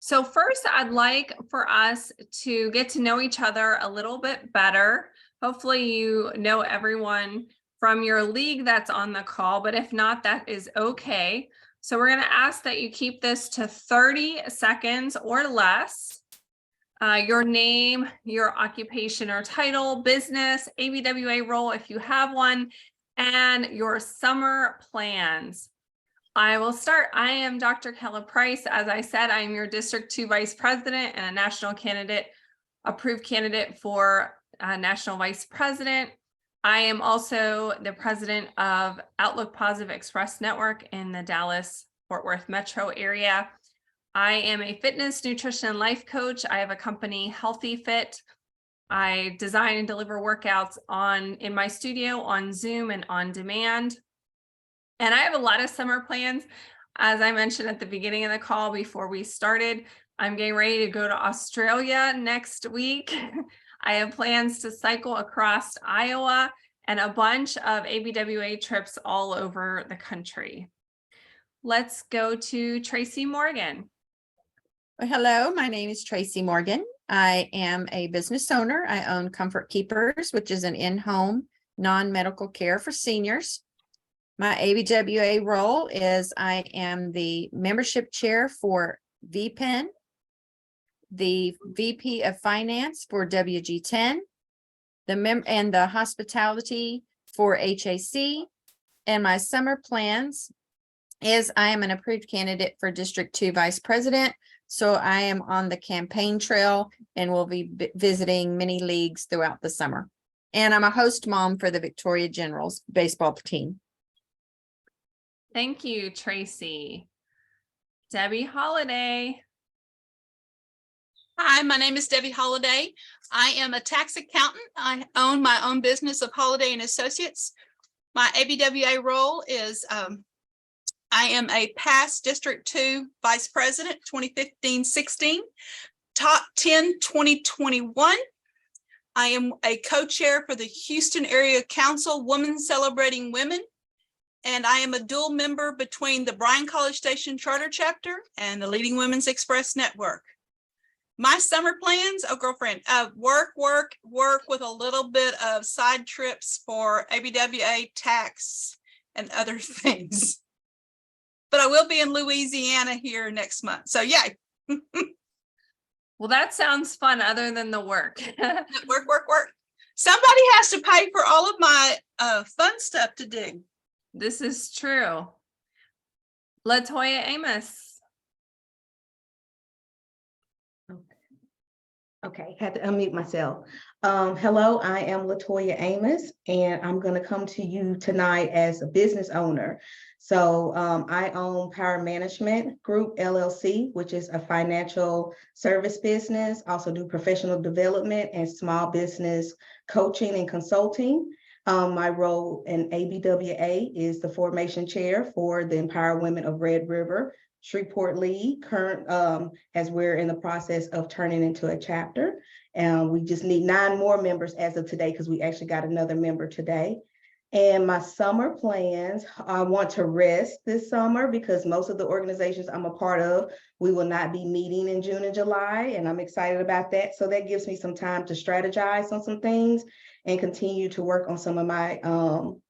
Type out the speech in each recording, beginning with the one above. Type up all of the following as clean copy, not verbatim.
So first, I'd like for us to get to know each other a little bit better. Hopefully you know everyone from your league that's on the call, but if not, that is okay. So we're going to ask that you keep this to 30 seconds or less. Your name, your occupation or title, business, ABWA role if you have one, and your summer plans. I will start. I am Dr. Kella Price. As I said, I am your District 2 Vice President and a national candidate, approved candidate for National Vice President. I am also the president of Outlook Positive Express Network in the Dallas-Fort Worth metro area. I am a fitness, nutrition, and life coach. I have a company, Healthy Fit. I design and deliver workouts in my studio, on Zoom, and on demand. And I have a lot of summer plans. As I mentioned at the beginning of the call before we started, I'm getting ready to go to Australia next week. I have plans to cycle across Iowa and a bunch of ABWA trips all over the country. Let's go to Tracy Morgan. Well, hello, my name is Tracy Morgan. I am a business owner. I own Comfort Keepers, which is an in-home non-medical care for seniors. My ABWA role is I am the membership chair for VPEN, the VP of Finance for WG10, and the hospitality for HAC. And my summer plans is I am an approved candidate for District 2 Vice President. So I am on the campaign trail and will be visiting many leagues throughout the summer. And I'm a host mom for the Victoria Generals baseball team. Thank you, Tracy. Debbie Holiday. Hi, my name is Debbie Holiday. I am a tax accountant. I own my own business of Holiday and Associates. My ABWA role is I am a past District 2 Vice President, 2015-16, Top 10 2021. I am a co-chair for the Houston Area Council Women Celebrating Women, and I am a dual member between the Bryan College Station Charter Chapter and the Leading Women's Express Network. My summer plans, oh girlfriend, work with a little bit of side trips for ABWA, tax, and other things. But I will be in Louisiana here next month. So yay. Well, that sounds fun other than the work. Work. Somebody has to pay for all of my fun stuff to do. This is true. Latoya Amos. Okay, had to unmute myself. Hello, I am Latoya Amos, and I'm going to come to you tonight as a business owner. So I own Power Management Group, LLC, which is a financial service business, also do professional development and small business coaching and consulting. My role in ABWA is the formation chair for the Empower Women of Red River Shreveport League, as we're in the process of turning into a chapter. And we just need 9 more members as of today, because we actually got another member today. And my summer plans, I want to rest this summer because most of the organizations I'm a part of, we will not be meeting in June and July, and I'm excited about that. So that gives me some time to strategize on some things and continue to work on some of my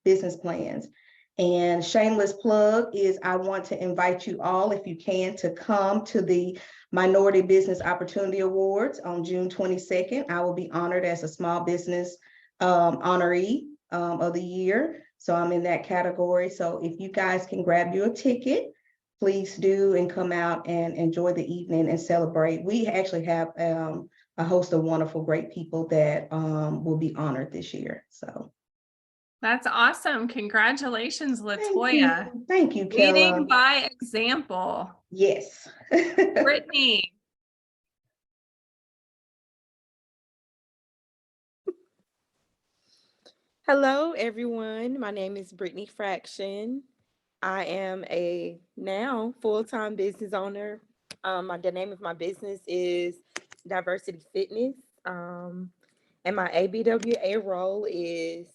business plans. And shameless plug is I want to invite you all, if you can, to come to the Minority Business Opportunity Awards on June 22nd. I will be honored as a small business honoree of the year. So I'm in that category. So if you guys can grab you a ticket, please do, and come out and enjoy the evening and celebrate. We actually have a host of wonderful, great people that will be honored this year. So That's awesome. Congratulations, Latoya. Thank you, Kella. Leading by example. Yes. Brittany. Hello, everyone. My name is Brittany Fraction. I am a now full-time business owner. The name of my business is Diversity Fitness. And my ABWA role is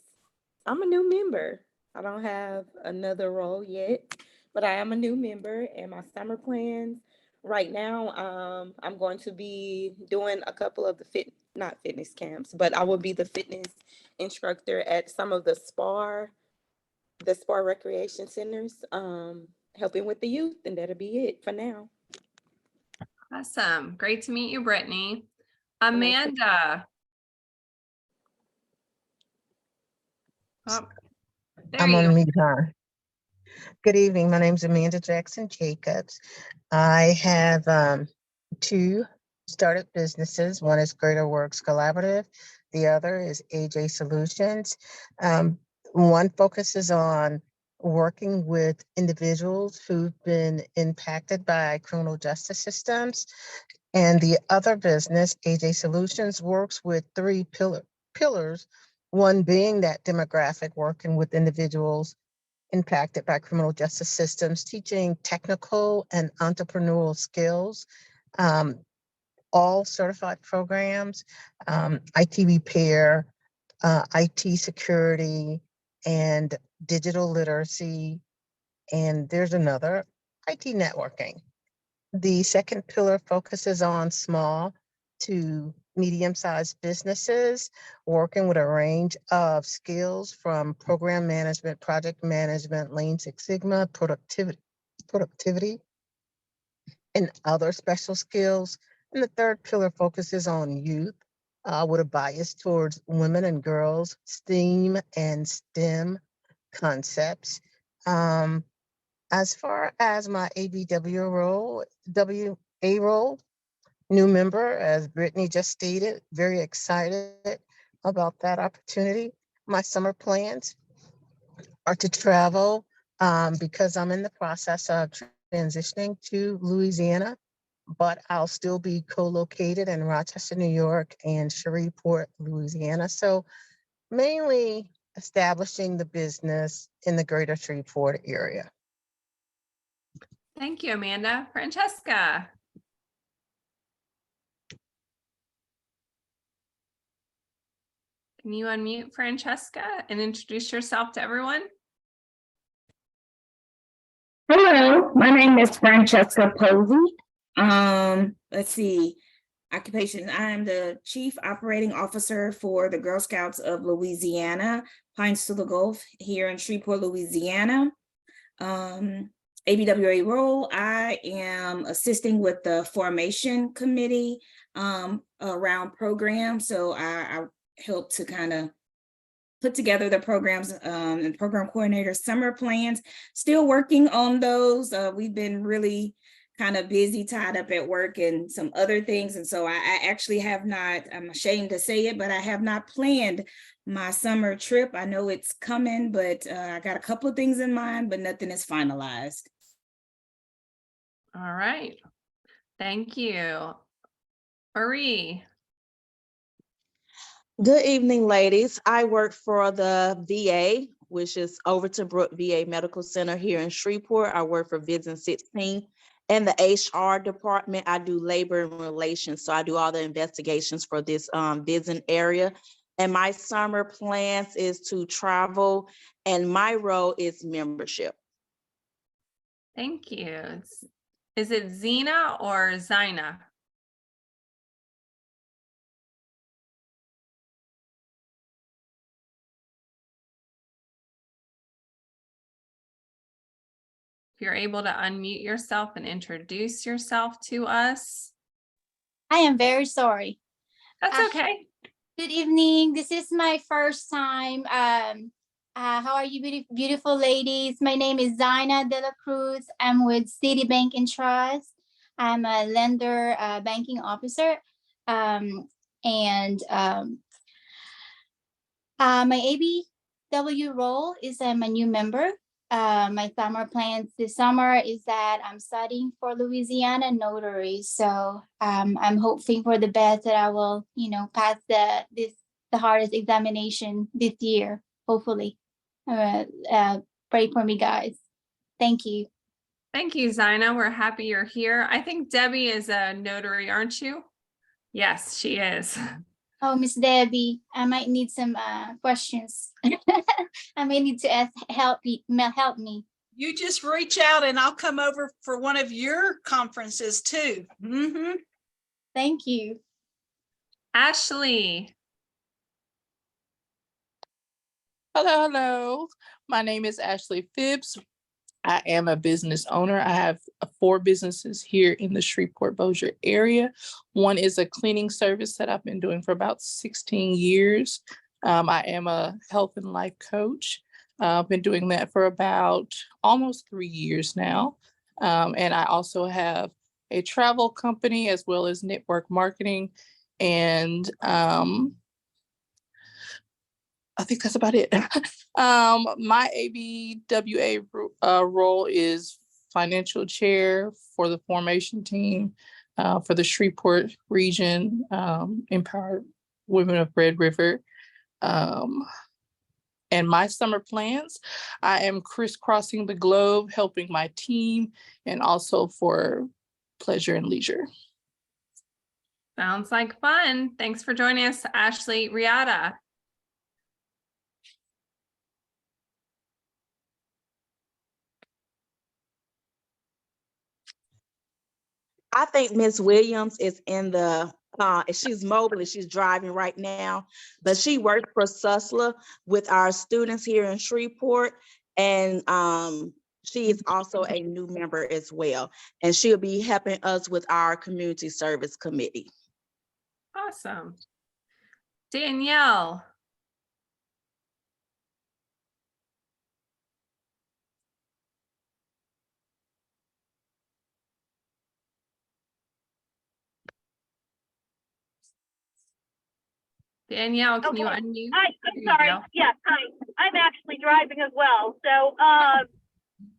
I'm a new member. I don't have another role yet, but I am a new member, and my summer plans right now, I'm going to be doing a couple of not fitness camps, but I will be the fitness instructor at some of the SPAR recreation centers, helping with the youth, and that'll be it for now. Awesome. Great to meet you, Brittany. Nice to- Amanda. Oh, there I'm you on go. mute, huh? Good evening. My name is Amanda Jackson Jacobs. I have two startup businesses. One is Greater Works Collaborative. The other is AJ Solutions. One focuses on working with individuals who've been impacted by criminal justice systems. And the other business, AJ Solutions, works with three pillars, one being that demographic, working with individuals impacted by criminal justice systems, teaching technical and entrepreneurial skills, all certified programs, IT repair, IT security, and digital literacy. And there's another, IT networking. The second pillar focuses on small to medium-sized businesses, working with a range of skills from program management, project management, Lean Six Sigma, productivity, and other special skills. And the third pillar focuses on youth with a bias towards women and girls, STEAM and STEM concepts. As far as my WA role, new member, as Brittany just stated, very excited about that opportunity. My summer plans are to travel because I'm in the process of transitioning to Louisiana, but I'll still be co-located in Rochester, New York and Shreveport, Louisiana. So mainly establishing the business in the greater Shreveport area. Thank you, Amanda. Francesca. Can you unmute Francesca and introduce yourself to everyone? Hello, my name is Francesca Posey. Let's see, occupation. I am the Chief Operating Officer for the Girl Scouts of Louisiana, Pines to the Gulf here in Shreveport, Louisiana. ABWA role, I am assisting with the formation committee around programs. So I help to kind of put together the programs and program coordinator summer plans. Still working on those. We've been really kind of busy, tied up at work and some other things. And so I actually have not, I'm ashamed to say it, but I have not planned my summer trip. I know it's coming, but I got a couple of things in mind, but nothing is finalized. All right. Thank you. Marie. Good evening, ladies. I work for the VA, which is Overton Brook VA Medical Center here in Shreveport. I work for VISN 16 and the HR department. I do labor and relations. So I do all the investigations for this VISN area. And my summer plans is to travel, and my role is membership. Thank you. Is it Zena or Zina? If you're able to unmute yourself and introduce yourself to us. I am very sorry. That's Uh, okay. Good evening. This is my first time. How are you, beautiful ladies? My name is Zina De La Cruz. I'm with Citibank and Trust. I'm a lender banking officer. My ABW role is I'm a new member. My summer plans this summer is that I'm studying for Louisiana notary. So I'm hoping for the best that I will, pass the hardest examination this year, hopefully. Pray for me, guys. Thank you. Thank you, Zina. We're happy you're here. I think Debbie is a notary, aren't you? Yes, she is. Oh, Miss Debbie, I might need some questions. I may need to help me. You just reach out and I'll come over for one of your conferences too. Thank you. Ashley. Hello, hello. My name is Ashley Phibbs. I am a business owner. I have 4 businesses here in the Shreveport-Bossier area. One is a cleaning service that I've been doing for about 16 years. I am a health and life coach. I've been doing that for about almost 3 years now. And I also have a travel company as well as network marketing. And I think that's about it. My ABWA role is financial chair for the formation team for the Shreveport region, Empowered Women of Red River. And my summer plans, I am crisscrossing the globe, helping my team, and also for pleasure and leisure. Sounds like fun. Thanks for joining us, Ashley. Riata. I think Miss Williams is in the, she's mobile and she's driving right now, but she works for Susla with our students here in Shreveport. And she is also a new member as well. And she'll be helping us with our community service committee. Awesome. Danielle. Danielle, can you Okay. unmute? I'm There you sorry. go. Yes, hi. I'm actually driving as well. So,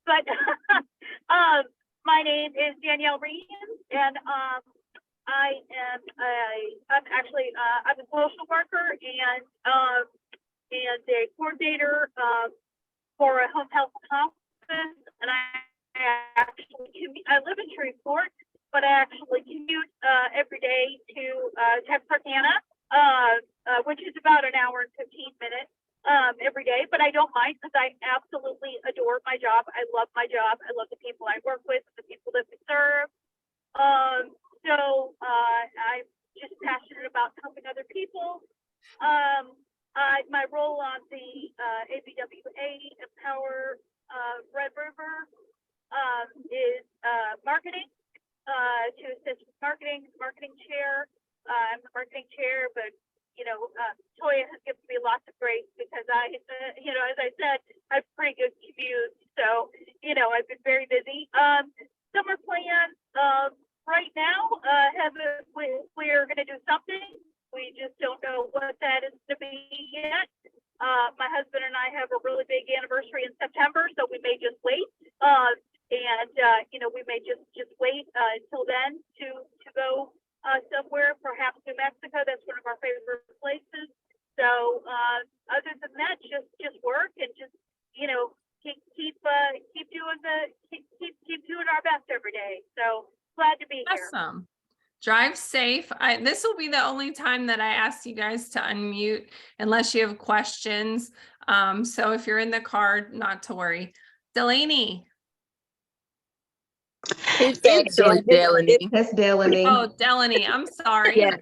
but my name is Danielle Reed, and I'm actually I'm a social worker and a coordinator for a home health office, and I live in Shreveport, but I actually commute every day to Texarkana. Which is about an hour and 15 minutes every day, but I don't mind because I absolutely adore my job. I love my job. I love the people I work with, the people that we serve. So I'm just passionate about helping other people. My role on the ABWA Empower Red River is marketing, to assist with marketing chair. I'm the marketing chair, but Toya has given me lots of grace because as I said, I have pretty good commute. So, I've been very busy. Summer plans right now, we're going to do something. We just don't know what that is to be yet. My husband and I have a really big anniversary in September, so we may just wait. We may just wait until then to go somewhere, perhaps New Mexico. That's one of our favorite places. So other than that, just work and just keep doing our best every day. So glad to be here. Awesome. Drive safe. This will be the only time that I ask you guys to unmute unless you have questions. So if you're in the car, not to worry. Delaney. It's actually Delaney. That's Delaney. Oh, Delaney, I'm sorry. Yeah.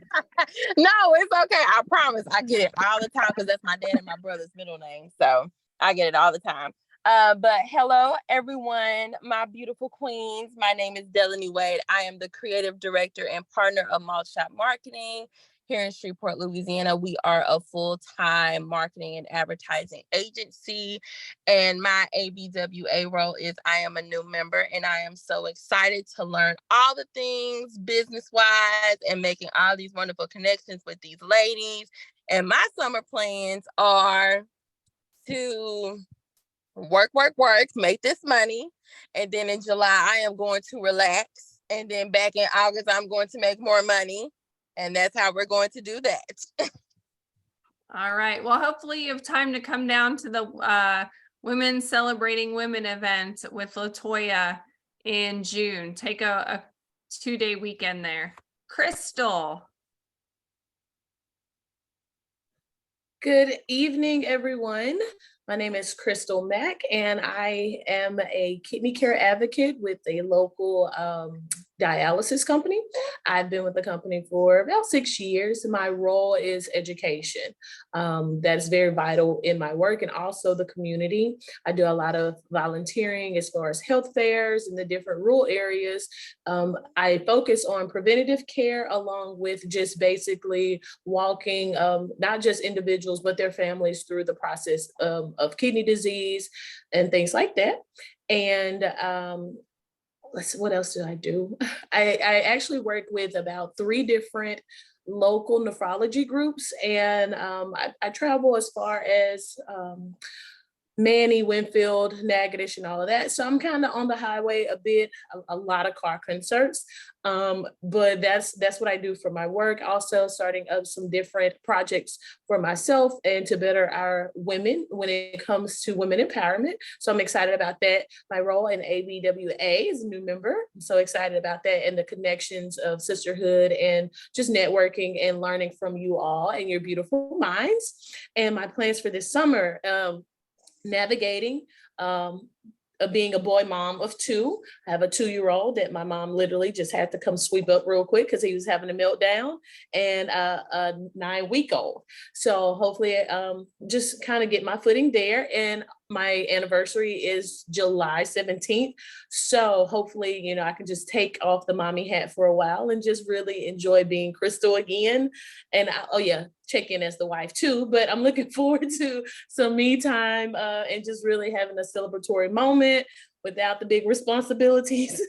No, it's okay. I promise. I get it all the time because that's my dad and my brother's middle name. So I get it all the time. But hello, everyone, my beautiful queens. My name is Delaney Wade. I am the creative director and partner of Malt Shop Marketing here in Shreveport, Louisiana. We are a full-time marketing and advertising agency. And my ABWA role is I am a new member, and I am so excited to learn all the things business-wise and making all these wonderful connections with these ladies. And my summer plans are to work, make this money. And then in July, I am going to relax. And then back in August, I'm going to make more money. And that's how we're going to do that. All right. Well, hopefully you have time to come down to the Women Celebrating Women event with LaToya in June. Take a 2-day weekend there. Crystal. Good evening, everyone. My name is Crystal Mack, and I am a kidney care advocate with a local dialysis company. I've been with the company for about 6 years. My role is education. That's very vital in my work and also the community. I do a lot of volunteering as far as health fairs in the different rural areas. I focus on preventative care along with just basically walking not just individuals, but their families through the process of kidney disease and things like that. And what else do I do? I actually work with about 3 different local nephrology groups, and I travel as far as Manny, Winfield, Natchitoches, and all of that. So I'm kind of on the highway a bit, a lot of car concerts. But that's what I do for my work. Also starting up some different projects for myself and to better our women when it comes to women empowerment. So I'm excited about that. My role in ABWA is a new member. I'm so excited about that and the connections of sisterhood and just networking and learning from you all and your beautiful minds. And my plans for this summer, navigating being a boy mom of 2. I have a 2-year-old that my mom literally just had to come sweep up real quick because he was having a meltdown, and a 9-week-old. So hopefully just kind of get my footing there. And my anniversary is July 17th. So hopefully, you know, I can just take off the mommy hat for a while and just really enjoy being Crystal again. And check in as the wife too, but I'm looking forward to some me time and just really having a celebratory moment without the big responsibilities.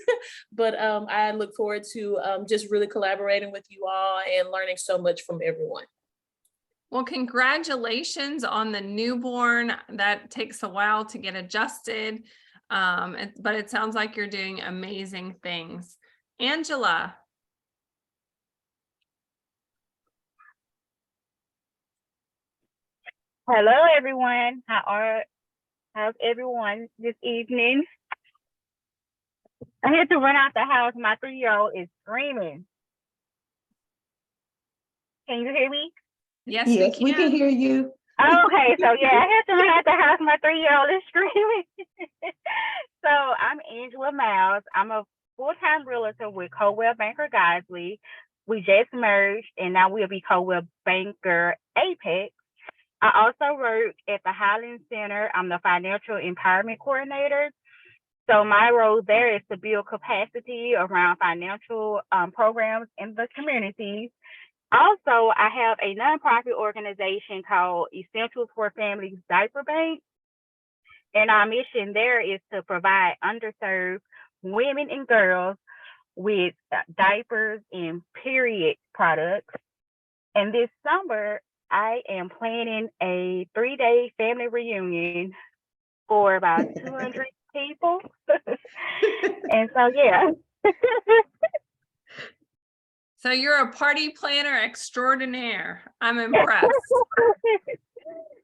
But I look forward to just really collaborating with you all and learning so much from everyone. Well, congratulations on the newborn. That takes a while to get adjusted, but it sounds like you're doing amazing things. Angela. Hello, everyone. How's everyone this evening? I had to run out the house. My 3-year-old is screaming. Can you hear me? Yes, we can hear you. Okay, so yeah, I had to run out the house. My 3-year-old is screaming. So I'm Angela Miles. I'm a full-time realtor with Coldwell Banker Geisley. We just merged, and now we'll be Coldwell Banker Apex. I also work at the Highland Center. I'm the financial empowerment coordinator. So my role there is to build capacity around financial programs in the communities. Also, I have a nonprofit organization called Essentials for Families Diaper Bank. And our mission there is to provide underserved women and girls with diapers and period products. And this summer, I am planning a 3-day family reunion for about 200 people. And so, yeah. So you're a party planner extraordinaire. I'm impressed.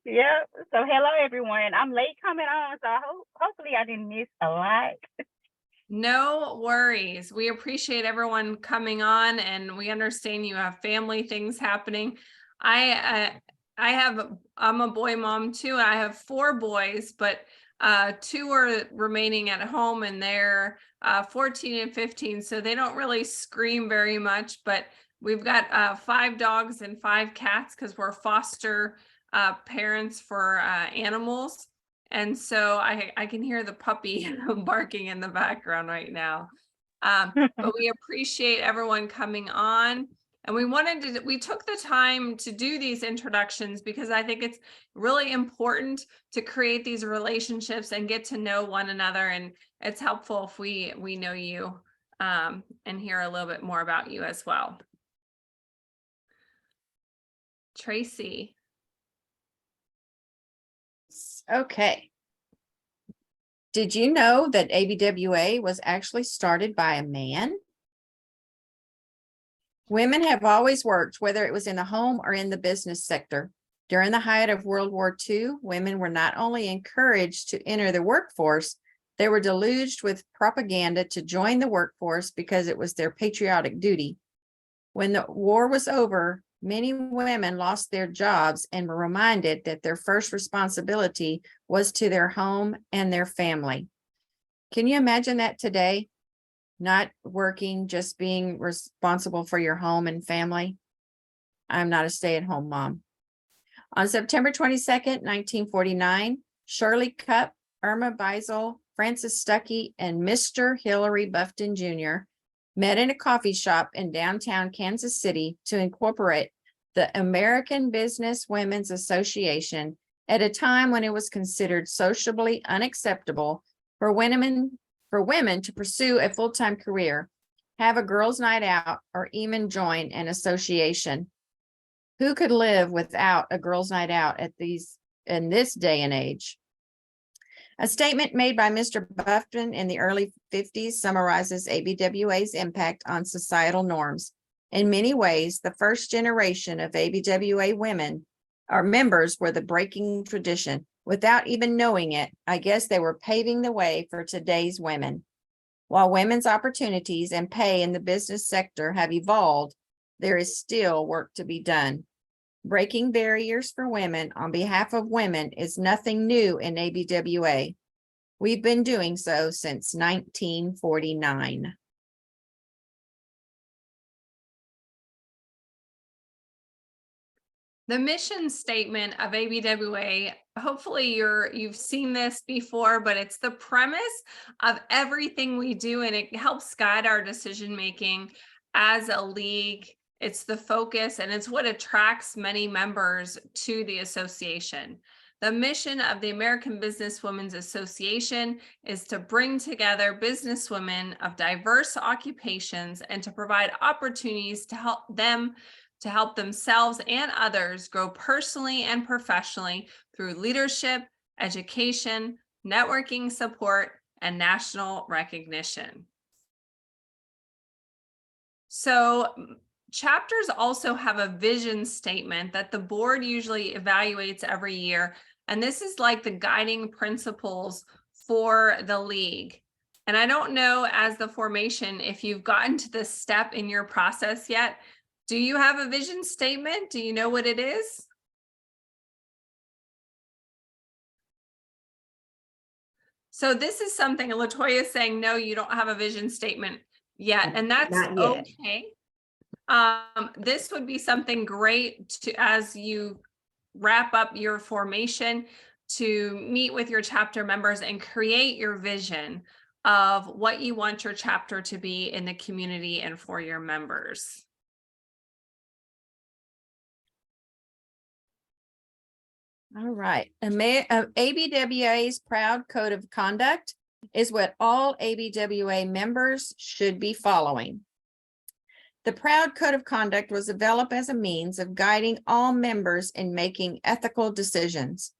Yep. So hello, everyone. I'm late coming on, so hopefully I didn't miss a lot. No worries. We appreciate everyone coming on, and we understand you have family things happening. I'm a boy mom too. I have 4 boys, but 2 are remaining at home, and they're 14 and 15, so they don't really scream very much. But we've got 5 dogs and 5 cats because we're foster parents for animals. And so I can hear the puppy barking in the background right now. But we appreciate everyone coming on. And we took the time to do these introductions because I think it's really important to create these relationships and get to know one another. And it's helpful if we know you and hear a little bit more about you as well. Tracy. Okay. Did you know that ABWA was actually started by a man? Women have always worked, whether it was in the home or in the business sector. During the height of World War II, women were not only encouraged to enter the workforce, they were deluged with propaganda to join the workforce because it was their patriotic duty. When the war was over, many women lost their jobs and were reminded that their first responsibility was to their home and their family. Can you imagine that today? Not working, just being responsible for your home and family? I'm not a stay-at-home mom. On September 22nd, 1949, Shirley Cupp, Irma Beisel, Francis Stuckey, and Mr. Hillary Bufton Jr. met in a coffee shop in downtown Kansas City to incorporate the American Business Women's Association at a time when it was considered socially unacceptable for women to pursue a full-time career, have a girls' night out, or even join an association. Who could live without a girls' night out in this day and age? A statement made by Mr. Bufton in the early 50s summarizes ABWA's impact on societal norms. In many ways, the first generation of ABWA women or members were the breaking tradition. Without even knowing it, I guess they were paving the way for today's women. While women's opportunities and pay in the business sector have evolved, there is still work to be done. Breaking barriers for women on behalf of women is nothing new in ABWA. We've been doing so since 1949. The mission statement of ABWA, hopefully you've seen this before, but it's the premise of everything we do, and it helps guide our decision-making as a league. It's the focus, and it's what attracts many members to the association. The mission of the American Business Women's Association is to bring together businesswomen of diverse occupations and to provide opportunities to help themselves and others grow personally and professionally through leadership, education, networking support, and national recognition. So chapters also have a vision statement that the board usually evaluates every year. And this is like the guiding principles for the league. And I don't know, as the formation, if you've gotten to this step in your process yet. Do you have a vision statement? Do you know what it is? So this is something LaToya is saying, no, you don't have a vision statement yet, and that's Not yet. okay. This would be something great to, as you wrap up your formation, to meet with your chapter members and create your vision of what you want your chapter to be in the community and for your members. All right. ABWA's proud code of conduct is what all ABWA members should be following. The proud code of conduct was developed as a means of guiding all members in making ethical decisions.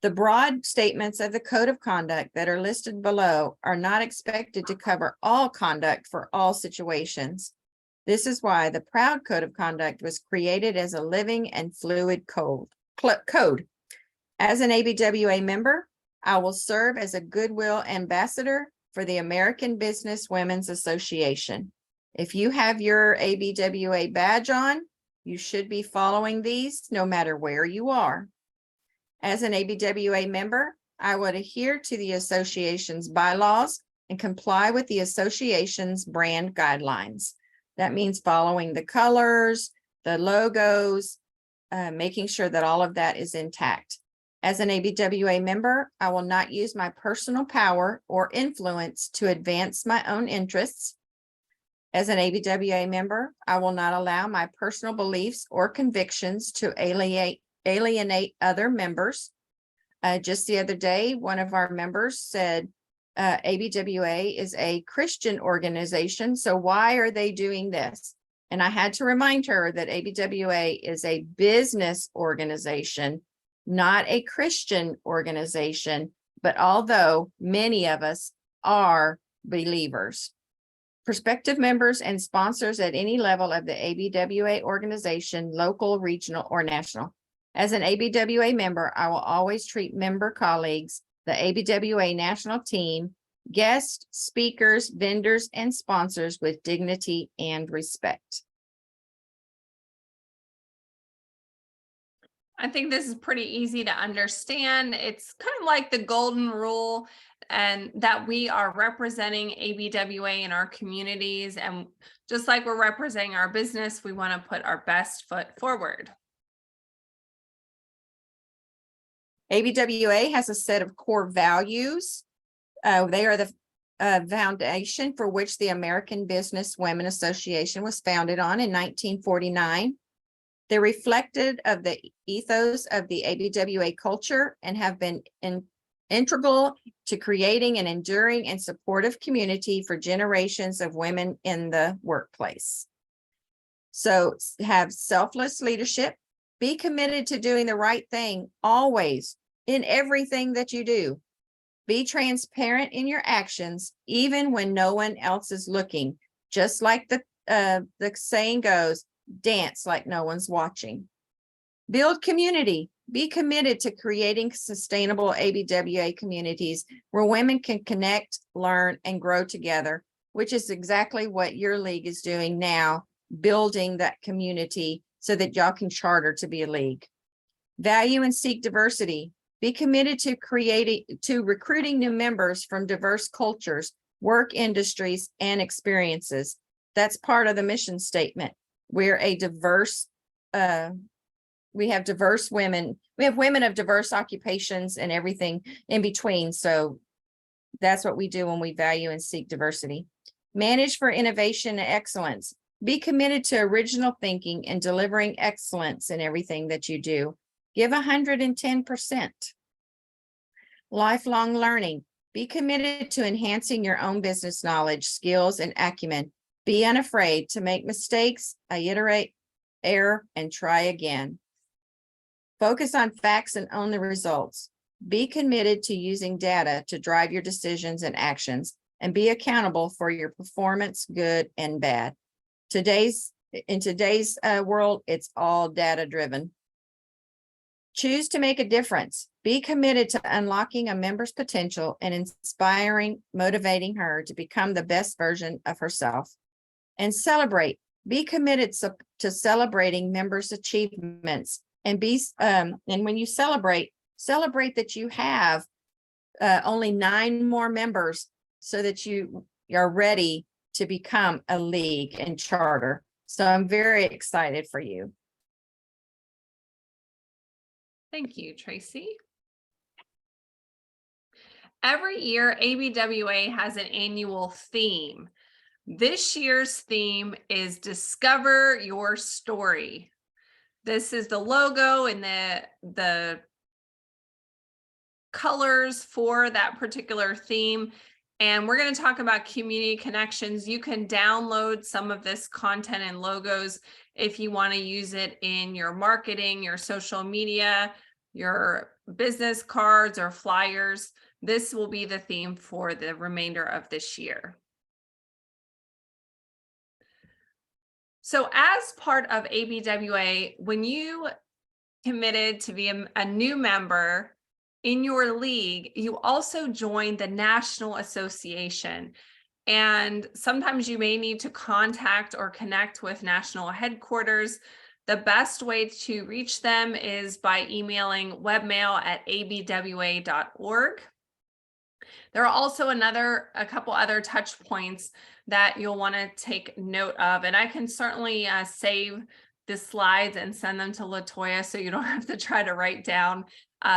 The broad statements of the code of conduct that are listed below are not expected to cover all conduct for all situations. This is why the proud code of conduct was created as a living and fluid code. As an ABWA member, I will serve as a goodwill ambassador for the American Business Women's Association. If you have your ABWA badge on, you should be following these no matter where you are. As an ABWA member, I would adhere to the association's bylaws and comply with the association's brand guidelines. That means following the colors, the logos, making sure that all of that is intact. As an ABWA member, I will not use my personal power or influence to advance my own interests. As an ABWA member, I will not allow my personal beliefs or convictions to alienate other members. Just the other day, one of our members said, ABWA is a Christian organization, so why are they doing this? And I had to remind her that ABWA is a business organization, not a Christian organization, but although many of us are believers. Prospective members and sponsors at any level of the ABWA organization, local, regional, or national. As an ABWA member, I will always treat member colleagues, the ABWA national team, guests, speakers, vendors, and sponsors with dignity and respect. I think this is pretty easy to understand. It's kind of like the golden rule, and that we are representing ABWA in our communities. And just like we're representing our business, we want to put our best foot forward. ABWA has a set of core values. They are the foundation for which the American Business Women Association was founded on in 1949. They're reflected of the ethos of the ABWA culture and have been integral to creating an enduring and supportive community for generations of women in the workplace. So have selfless leadership, be committed to doing the right thing always in everything that you do. Be transparent in your actions, even when no one else is looking. Just like the saying goes, dance like no one's watching. Build community. Be committed to creating sustainable ABWA communities where women can connect, learn, and grow together, which is exactly what your league is doing now, building that community so that y'all can charter to be a league. Value and seek diversity. Be committed to recruiting new members from diverse cultures, work industries, and experiences. That's part of the mission statement. We're a diverse, we have diverse women. We have women of diverse occupations and everything in between. So that's what we do when we value and seek diversity. Manage for innovation and excellence. Be committed to original thinking and delivering excellence in everything that you do. Give 110%. Lifelong learning. Be committed to enhancing your own business knowledge, skills, and acumen. Be unafraid to make mistakes, iterate, error, and try again. Focus on facts and own the results. Be committed to using data to drive your decisions and actions, and be accountable for your performance, good and bad. In today's world, it's all data driven. Choose to make a difference. Be committed to unlocking a member's potential and inspiring, motivating her to become the best version of herself. And celebrate. Be committed to celebrating members' achievements, and when you celebrate that you have only 9 more members so that you are ready to become a league and charter. So I'm very excited for you. Thank you, Tracy. Every year, ABWA has an annual theme. This year's theme is Discover Your Story. This is the logo and the colors for that particular theme. And we're going to talk about community connections. You can download some of this content and logos if you want to use it in your marketing, your social media, your business cards or flyers. This will be the theme for the remainder of this year. So as part of ABWA, when you committed to be a new member in your league, you also joined the National Association. And sometimes you may need to contact or connect with national headquarters. The best way to reach them is by emailing webmail@abwa.org. There are also a couple other touch points that you'll want to take note of, and I can certainly save the slides and send them to LaToya so you don't have to try to write down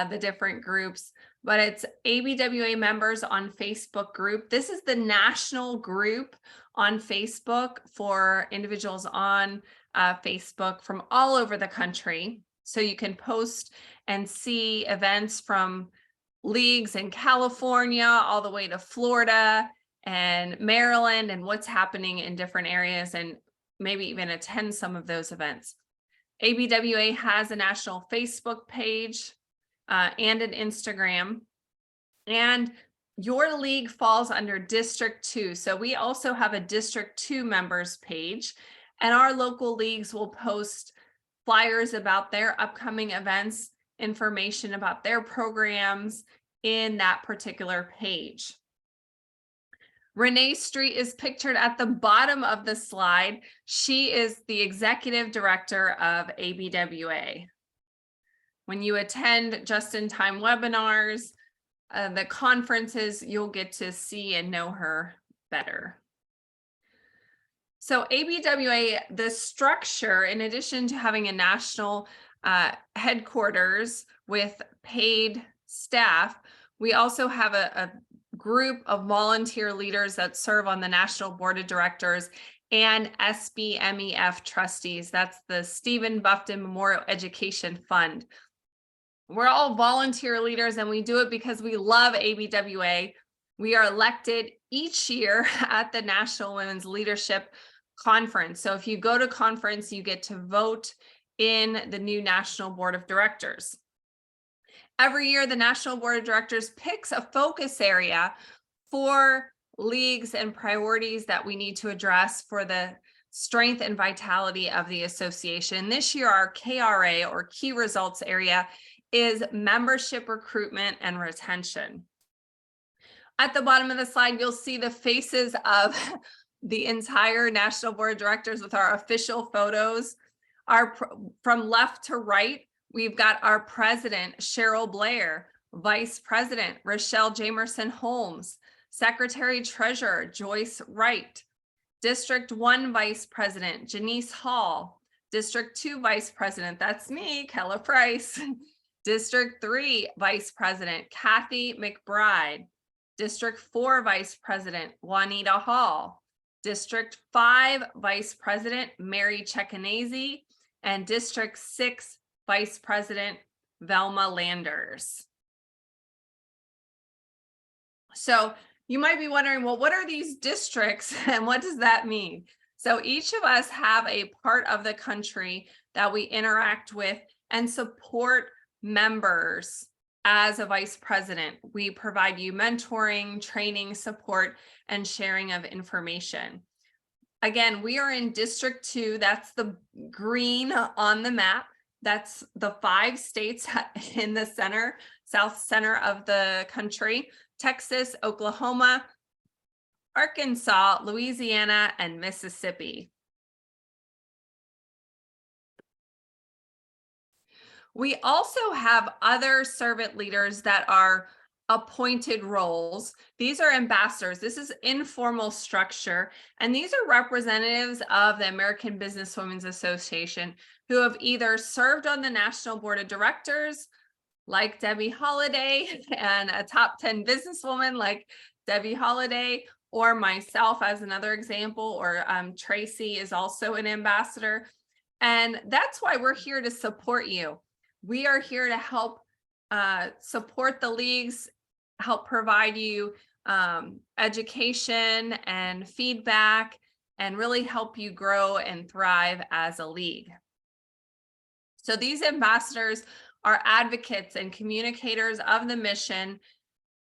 the different groups. But it's ABWA members on Facebook group. This is the national group on Facebook for individuals on Facebook from all over the country. So you can post and see events from leagues in California all the way to Florida and Maryland and what's happening in different areas, and maybe even attend some of those events. ABWA has a national Facebook page and an Instagram, and your league falls under District 2. So we also have a District 2 members page, and our local leagues will post flyers about their upcoming events, information about their programs in that particular page. Renee Street is pictured at the bottom of the slide. She is the executive director of ABWA. When you attend just-in-time webinars, the conferences, you'll get to see and know her better. So ABWA, the structure, in addition to having a national headquarters with paid staff, we also have a group of volunteer leaders that serve on the National Board of Directors and SBMEF trustees. That's the Stephen Buffton Memorial Education Fund. We're all volunteer leaders, and we do it because we love ABWA. We are elected each year at the National Women's Leadership Conference. So if you go to conference, you get to vote in the new National Board of Directors. Every year, the National Board of Directors picks a focus area for leagues and priorities that we need to address for the strength and vitality of the association. This year, our KRA, or key results area, is membership recruitment and retention. At the bottom of the slide, you'll see the faces of the entire National Board of Directors with our official photos. From left to right, we've got our president, Cheryl Blair, vice president, Rochelle Jamerson Holmes, secretary treasurer, Joyce Wright, District 1 vice president, Janice Hall, District 2 vice president, that's me, Kella Price, District 3 vice president, Kathy McBride, District 4 vice president, Juanita Hall, District 5 vice president, Mary Checanese, and District 6 vice president, Velma Landers. So you might be wondering, well, what are these districts and what does that mean? So each of us have a part of the country that we interact with and support members. As a vice president, we provide you mentoring, training, support, and sharing of information. Again, we are in District 2. That's the green on the map. That's the 5 states in the center, south center of the country: Texas, Oklahoma, Arkansas, Louisiana, and Mississippi. We also have other servant leaders that are appointed roles. These are ambassadors. This is informal structure, and these are representatives of the American Businesswomen's Association who have either served on the National Board of Directors, like Debbie Holiday, and a top 10 businesswoman like Debbie Holiday, or myself as another example, or Tracy is also an ambassador. And that's why we're here to support you. We are here to help support the leagues, help provide you education and feedback, and really help you grow and thrive as a league. So these ambassadors are advocates and communicators of the mission.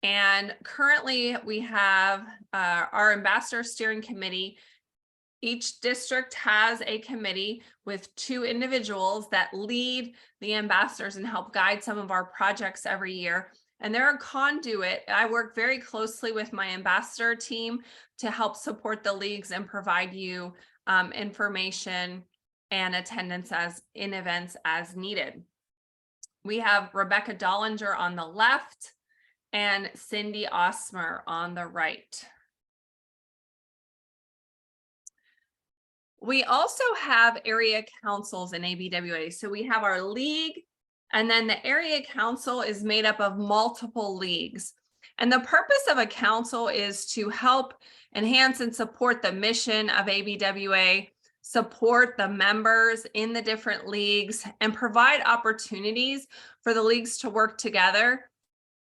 And currently we have our ambassador steering committee. Each district has a committee with 2 individuals that lead the ambassadors and help guide some of our projects every year. And they're a conduit. I work very closely with my ambassador team to help support the leagues and provide you information and attendance in events as needed. We have Rebecca Dollinger on the left and Cindy Osmer on the right. We also have area councils in ABWA. So we have our league, and then the area council is made up of multiple leagues. And the purpose of a council is to help enhance and support the mission of ABWA, support the members in the different leagues, and provide opportunities for the leagues to work together.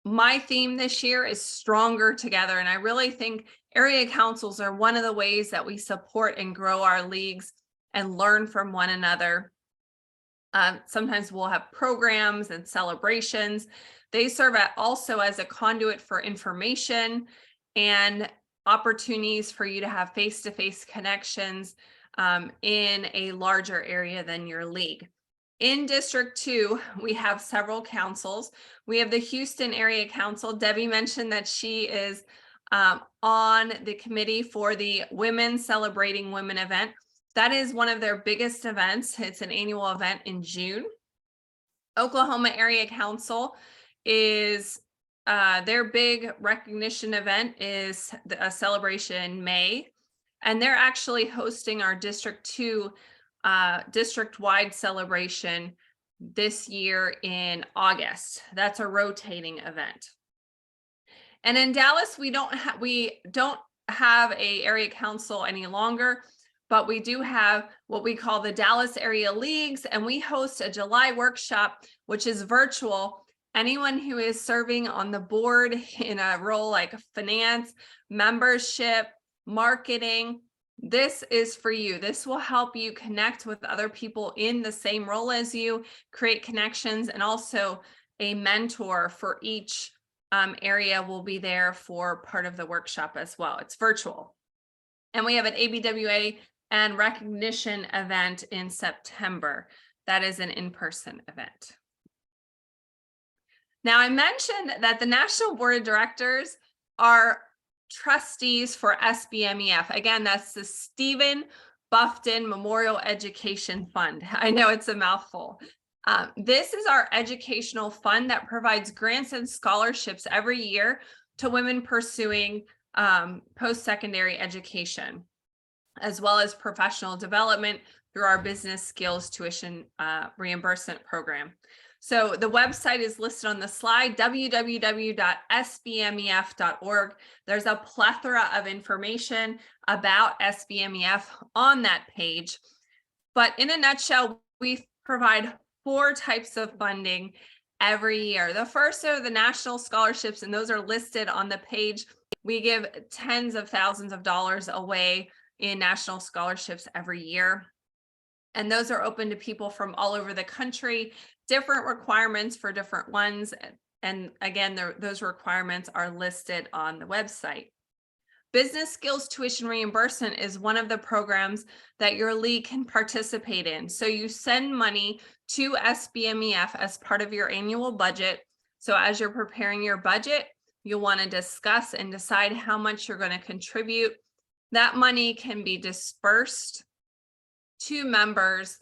My theme this year is Stronger Together, and I really think area councils are one of the ways that we support and grow our leagues and learn from one another. Sometimes we'll have programs and celebrations. They serve also as a conduit for information and opportunities for you to have face-to-face connections in a larger area than your league. In District 2, we have several councils. We have the Houston Area Council. Debbie mentioned that she is on the committee for the Women Celebrating Women event. That is one of their biggest events. It's an annual event in June. Oklahoma Area Council is their big recognition event is a celebration in May. And they're actually hosting our District 2 district-wide celebration this year in August. That's a rotating event. And in Dallas, we don't have a area council any longer, but we do have what we call the Dallas Area Leagues, and we host a July workshop, which is virtual. Anyone who is serving on the board in a role like finance, membership, marketing, this is for you. This will help you connect with other people in the same role as you, create connections, and also a mentor for each area will be there for part of the workshop as well. It's virtual. And we have an ABWA and recognition event in September. That is an in-person event. Now, I mentioned that the National Board of Directors are trustees for SBMEF. Again, that's the Stephen Buffton Memorial Education Fund. I know it's a mouthful. This is our educational fund that provides grants and scholarships every year to women pursuing post-secondary education, as well as professional development through our business skills tuition reimbursement program. So the website is listed on the slide, www.sbmef.org. There's a plethora of information about SBMEF on that page. But in a nutshell, we provide 4 types of funding every year. The first are the national scholarships, and those are listed on the page. We give tens of thousands of dollars away in national scholarships every year. And those are open to people from all over the country, different requirements for different ones. And again, those requirements are listed on the website. Business Skills Tuition Reimbursement is one of the programs that your league can participate in. So you send money to SBMEF as part of your annual budget. So as you're preparing your budget, you'll want to discuss and decide how much you're going to contribute. That money can be dispersed to members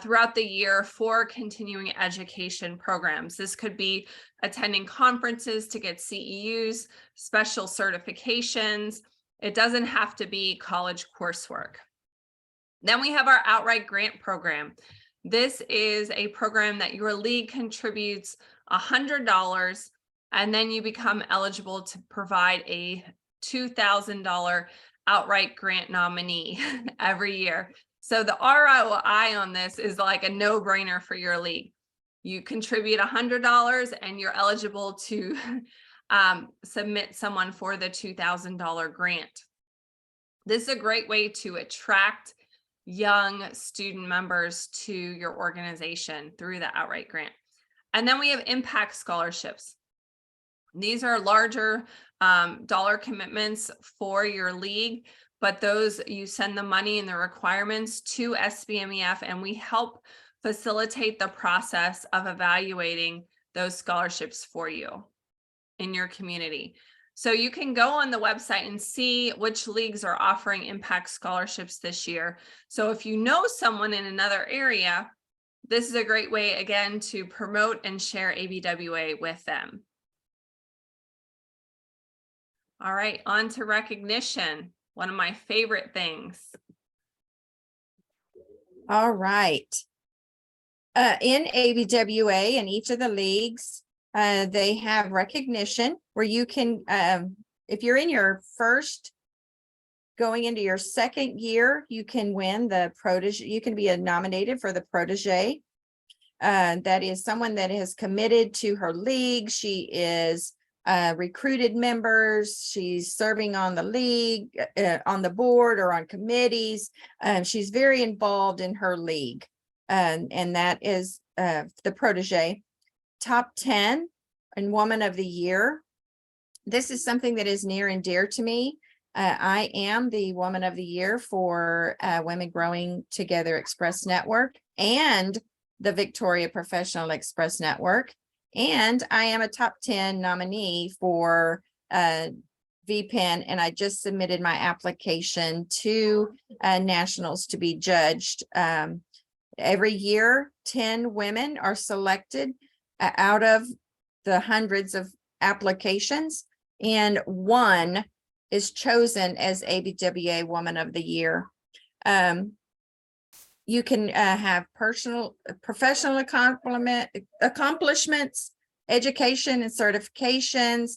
throughout the year for continuing education programs. This could be attending conferences to get CEUs, special certifications. It doesn't have to be college coursework. Then we have our outright grant program. This is a program that your league contributes $100, and then you become eligible to provide a $2,000 outright grant nominee every year. So the ROI on this is like a no-brainer for your league. You contribute $100 and you're eligible to submit someone for the $2,000 grant. This is a great way to attract young student members to your organization through the outright grant. And then we have impact scholarships. These are larger dollar commitments for your league, but those you send the money and the requirements to SBMEF, and we help facilitate the process of evaluating those scholarships for you in your community. So you can go on the website and see which leagues are offering impact scholarships this year. So if you know someone in another area, this is a great way, again, to promote and share ABWA with them. All right, on to recognition. One of my favorite things. All right. In ABWA and each of the leagues, they have recognition where you can, if you're in your going into your second year, you can win the protege. You can be nominated for the protege. That is someone that has committed to her league. She is recruited members. She's serving on the league, on the board or on committees. She's very involved in her league. And that is the protege. Top 10 and Woman of the Year. This is something that is near and dear to me. I am the Woman of the Year for Women Growing Together Express Network and the Victoria Professional Express Network. And I am a top 10 nominee for VPEN, and I just submitted my application to nationals to be judged Every year, 10 women are selected out of the hundreds of applications, and one is chosen as ABWA Woman of the Year. You can have professional accomplishments, education and certifications,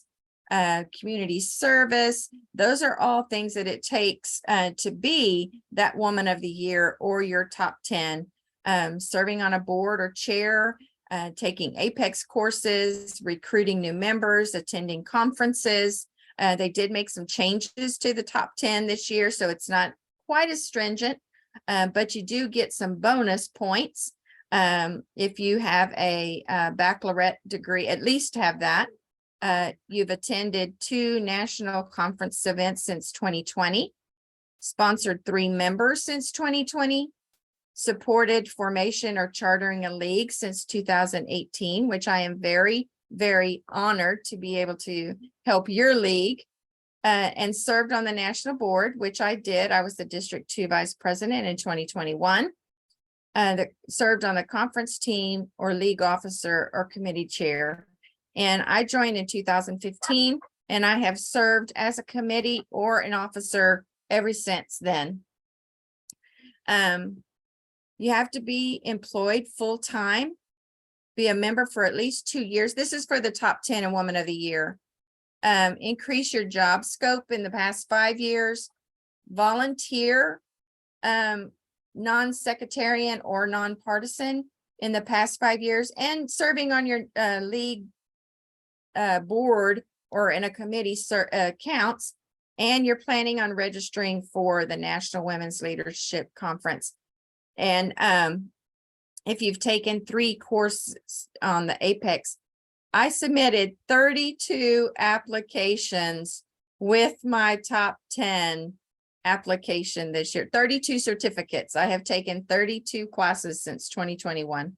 community service. Those are all things that it takes to be that Woman of the Year or your top 10. Serving on a board or chair, taking Apex courses, recruiting new members, attending conferences. They did make some changes to the top 10 this year, so it's not quite as stringent, but you do get some bonus points if you have a baccalaureate degree, at least have that. You've attended 2 national conference events since 2020, sponsored 3 members since 2020, supported formation or chartering a league since 2018, which I am very, very honored to be able to help your league, and served on the national board, which I did. I was the District 2 Vice President in 2021. That served on the conference team or league officer or committee chair. And I joined in 2015, and I have served as a committee or an officer ever since then. You have to be employed full-time, be a member for at least 2 years. This is for the top 10 and Woman of the Year. Increase your job scope in the past 5 years, volunteer, non-sectarian or nonpartisan in the past 5 years, and serving on your league board or in a committee counts, and you're planning on registering for the National Women's Leadership Conference. And if you've taken 3 courses on the Apex, I submitted 32 applications with my top 10 application this year, 32 certificates. I have taken 32 classes since 2021.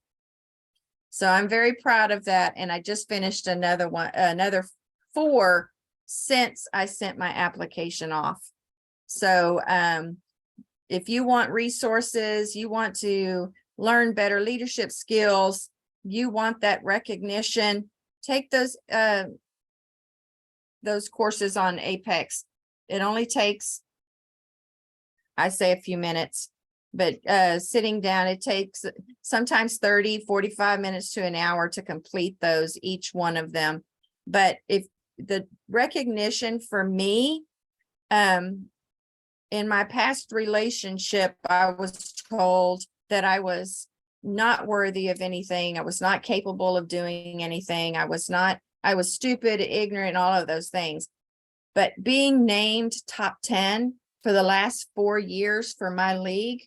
So I'm very proud of that. And I just finished another 4 since I sent my application off. So if you want resources, you want to learn better leadership skills, you want that recognition, take those courses on Apex. It only takes, I say, a few minutes, but sitting down, it takes sometimes 30, 45 minutes to an hour to complete those, each one of them. But if the recognition for me, in my past relationship, I was told that I was not worthy of anything. I was not capable of doing anything. I was stupid, ignorant, all of those things. But being named top 10 for the last 4 years for my league,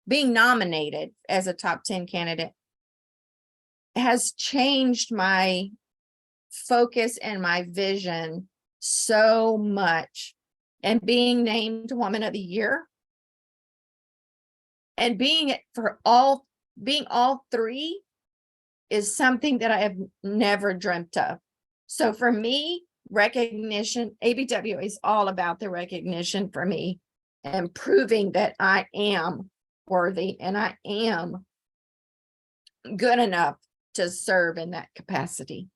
being nominated as a top 10 candidate has changed my focus and my vision so much. And being named Woman of the Year and being all 3 is something that I have never dreamt of. So for me, recognition, ABWA is all about the recognition for me and proving that I am worthy and I am good enough to serve in that capacity.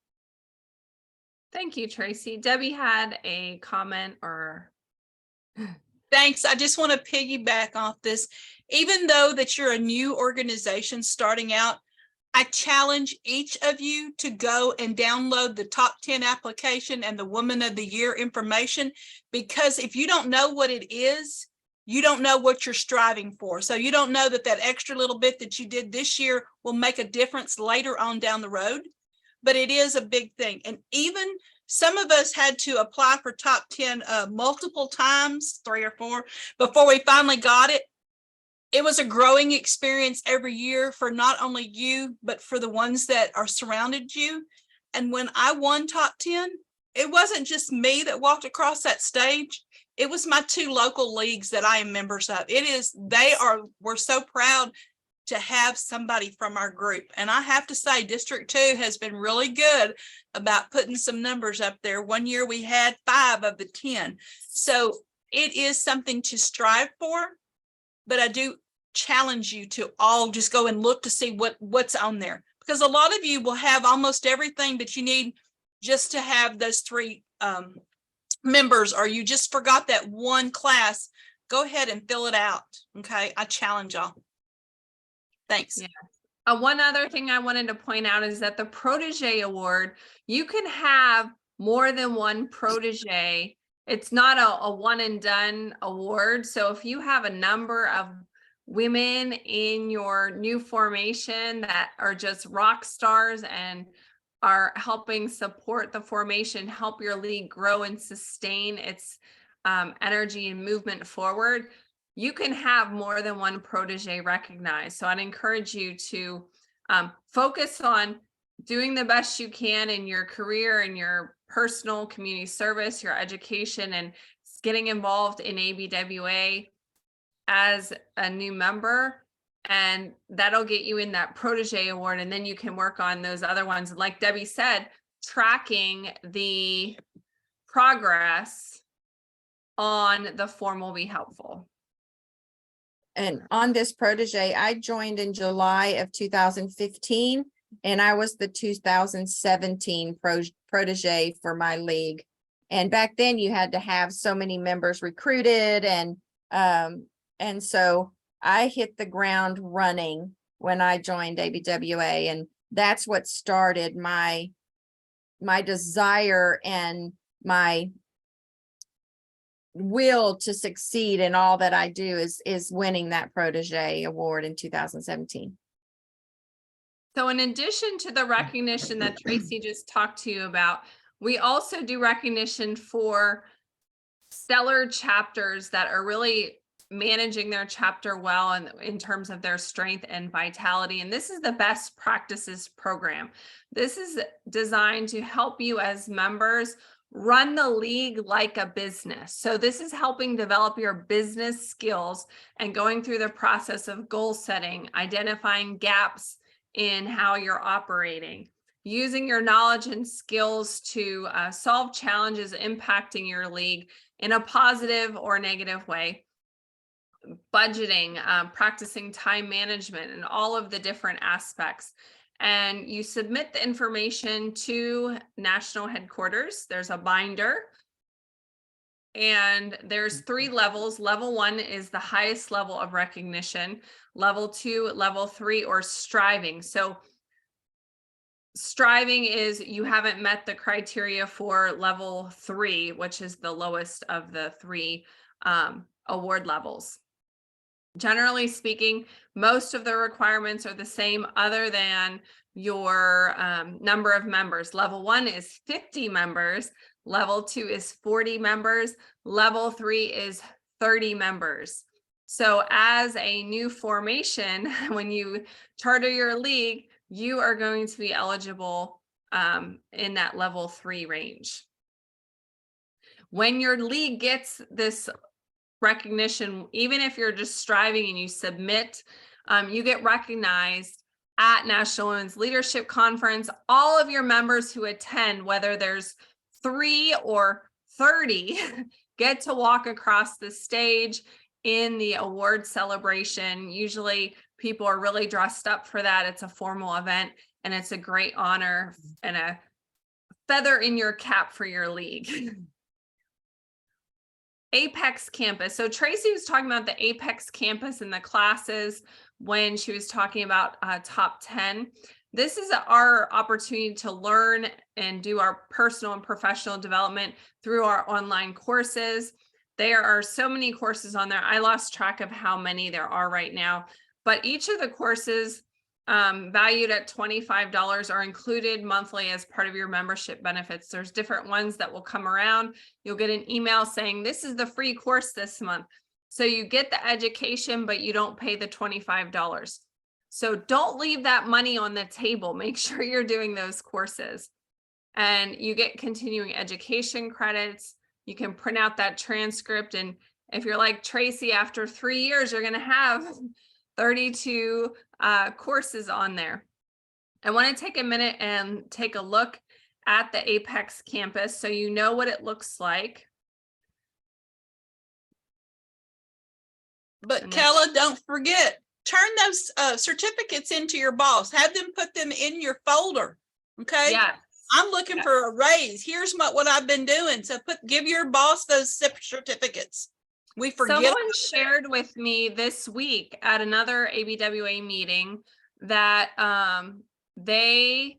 Thank you, Tracy. Debbie had a comment or. Thanks. I just want to piggyback off this. Even though that you're a new organization starting out, I challenge each of you to go and download the top 10 application and the Woman of the Year information, because if you don't know what it is, you don't know what you're striving for. So you don't know that that extra little bit that you did this year will make a difference later on down the road. But it is a big thing. And even some of us had to apply for top 10 multiple times, 3 or 4, before we finally got it. It was a growing experience every year for not only you, but for the ones that are surrounded you. And when I won top 10, it wasn't just me that walked across that stage. It was my 2 local leagues that I am members of. We're so proud to have somebody from our group. And I have to say, District 2 has been really good about putting some numbers up there. One year we had 5 of the 10. So it is something to strive for. But I do challenge you to all just go and look to see what's on there, because a lot of you will have almost everything that you need just to have those 3 members, or you just forgot that one class. Go ahead and fill it out. Okay, I challenge y'all. Thanks. Yeah. One other thing I wanted to point out is that the Protege Award, you can have more than one protege. It's not a one and done award. So if you have a number of women in your new formation that are just rock stars and are helping support the formation, help your league grow and sustain its energy and movement forward, you can have more than one protege recognized. So I'd encourage you to focus on doing the best you can in your career and your personal community service, your education, and getting involved in ABWA as a new member. And that'll get you in that protege award. And then you can work on those other ones. Like Debbie said, tracking the progress on the form will be helpful. And on this protege, I joined in July of 2015, and I was the 2017 protege for my league. And back then you had to have so many members recruited, and so I hit the ground running when I joined ABWA, and that's what started my desire and my will to succeed in all that I do is winning that protege award in 2017. So in addition to the recognition that Tracy just talked to you about, we also do recognition for stellar chapters that are really managing their chapter well and in terms of their strength and vitality. And this is the best practices program. This is designed to help you as members run the league like a business. So this is helping develop your business skills and going through the process of goal setting, identifying gaps in how you're operating, using your knowledge and skills to solve challenges impacting your league in a positive or negative way, budgeting, practicing time management, and all of the different aspects. And you submit the information to national headquarters. There's a binder, and there's 3 levels. Level 1 is the highest level of recognition. Level 2, level 3, or striving. So striving is you haven't met the criteria for level 3, which is the lowest of the 3 award levels. Generally speaking, most of the requirements are the same other than your number of members. Level 1 is 50 members. Level 2 is 40 members. Level 3 is 30 members. So as a new formation, when you charter your league, you are going to be eligible in that level 3 range. When your league gets this recognition, even if you're just striving and you submit, you get recognized at National Women's Leadership Conference. All of your members who attend, whether there's 3 or 30, get to walk across the stage in the award celebration. Usually people are really dressed up for that. It's a formal event, and it's a great honor and a feather in your cap for your league. Apex Campus. So Tracy was talking about the Apex Campus and the classes when she was talking about top 10. This is our opportunity to learn and do our personal and professional development through our online courses. There are so many courses on there. I lost track of how many there are right now, but each of the courses valued at $25 are included monthly as part of your membership benefits. There's different ones that will come around. You'll get an email saying this is the free course this month. So you get the education, but you don't pay the $25. So don't leave that money on the table. Make sure you're doing those courses. And you get continuing education credits. You can print out that transcript. And if you're like Tracy, after 3 years, you're going to have 32 courses on there. I want to take a minute and take a look at the Apex Campus so you know what it looks like. But Kella, don't forget, turn those certificates into your boss. Have them put them in your folder. Okay. Yeah. I'm looking for a raise. Here's what I've been doing. So give your boss those certificates. We forget. Someone shared with me this week at another ABWA meeting that they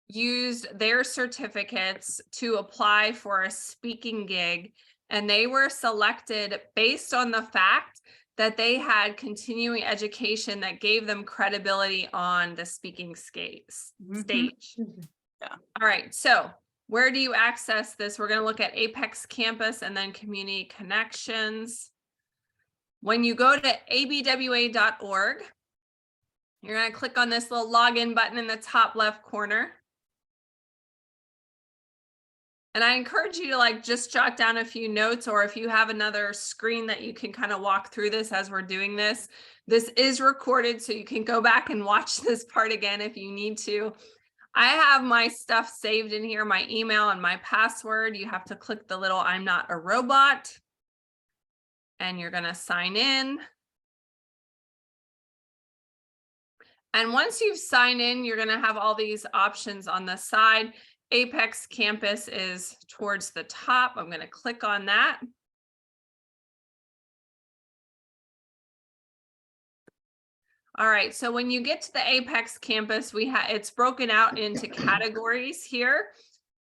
used their certificates to apply for a speaking gig, and they were selected based on the fact that they had continuing education that gave them credibility on the speaking stage. Yeah. All right, so where do you access this? We're going to look at Apex Campus and then Community Connections. When you go to abwa.org, you're going to click on this little login button in the top left corner. And I encourage you to like just jot down a few notes, or if you have another screen that you can kind of walk through this as we're doing this. This is recorded, so you can go back and watch this part again if you need to. I have my stuff saved in here, my email and my password. You have to click the little I'm not a robot, and you're going to sign in. And once you've signed in, you're going to have all these options on the side. Apex Campus is towards the top. I'm going to click on that. All right, so when you get to the Apex Campus, it's broken out into categories here.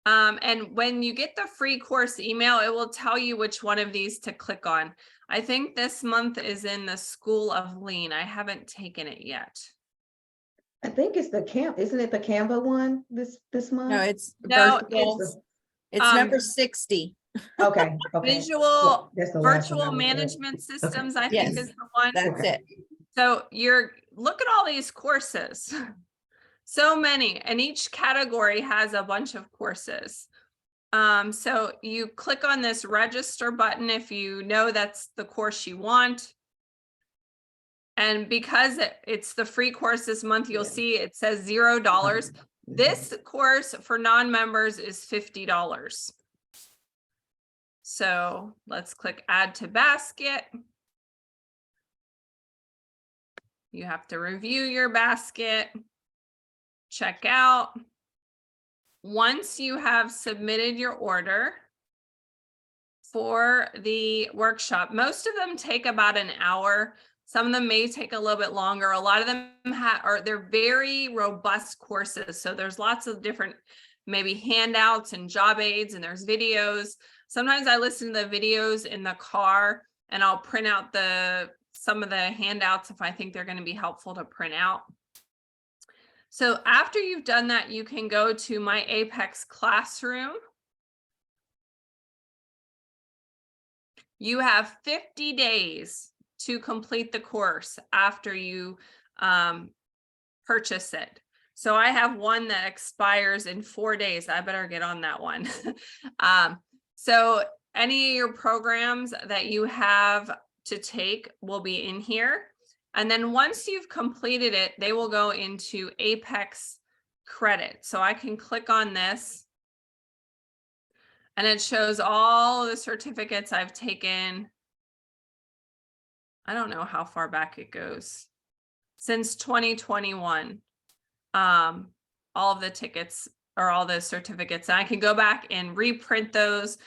And when you get the free course email, it will tell you which one of these to click on. I think this month is in the School of Lean. I haven't taken it yet. I think it's isn't it the Canva one this month? No, it's No, it's number 60. Okay. Visual That's the last one I Virtual looked at. Management Systems, I Yes, think is the one. That's it. So look at all these courses. So many, and each category has a bunch of courses. So you click on this register button if you know that's the course you want. And because it's the free course this month, you'll see it says $0. This course for non-members is $50. So let's click add to basket. You have to review your basket, check out. Once you have submitted your order for the workshop, most of them take about an hour. Some of them may take a little bit longer. A lot of them they're very robust courses. So there's lots of different maybe handouts and job aids, and there's videos. Sometimes I listen to the videos in the car, and I'll print out some of the handouts if I think they're going to be helpful to print out. So after you've done that, you can go to My Apex Classroom. You have 50 days to complete the course after you purchase it. So I have one that expires in 4 days. I better get on that one. So any of your programs that you have to take will be in here. And then once you've completed it, they will go into Apex Credit. So I can click on this, and it shows all the certificates I've taken. I don't know how far back it goes. Since 2021, all of the tickets or all the certificates. And I can go back and reprint those.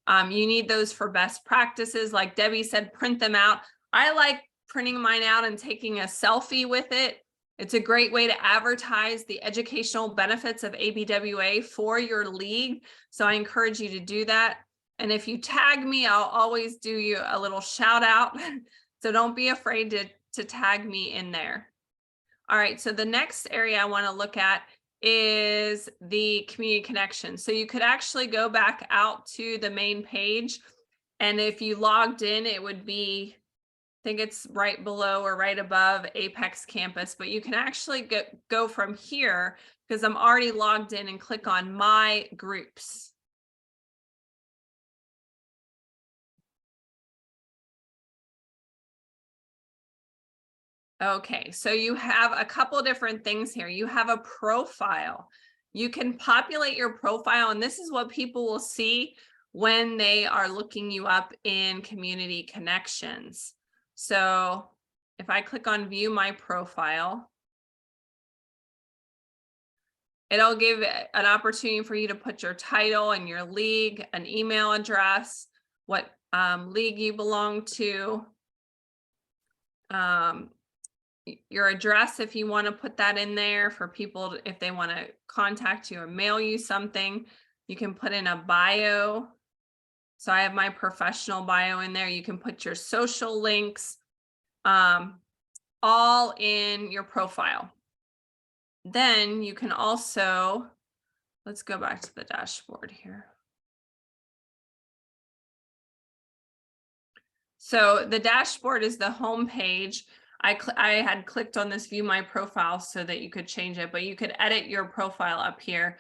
You need those for best practices. Like Debbie said, print them out. I like printing mine out and taking a selfie with it. It's a great way to advertise the educational benefits of ABWA for your league. So I encourage you to do that. And if you tag me, I'll always do you a little shout out. So don't be afraid to tag me in there. All right, so the next area I want to look at is the community connection. So you could actually go back out to the main page, and if you logged in, it would be, I think it's right below or right above Apex Campus, but you can actually go from here because I'm already logged in, and click on My Groups. Okay, so you have a couple different things here. You have a profile. You can populate your profile, and this is what people will see when they are looking you up in community connections. So if I click on view my profile, it'll give an opportunity for you to put your title and your league, an email address, what league you belong to, your address if you want to put that in there for people if they want to contact you or mail you something. You can put in a bio. So I have my professional bio in there. You can put your social links, all in your profile. Then you can also, let's go back to the dashboard here. So the dashboard is the home page. I had clicked on this view my profile so that you could change it, but you could edit your profile up here.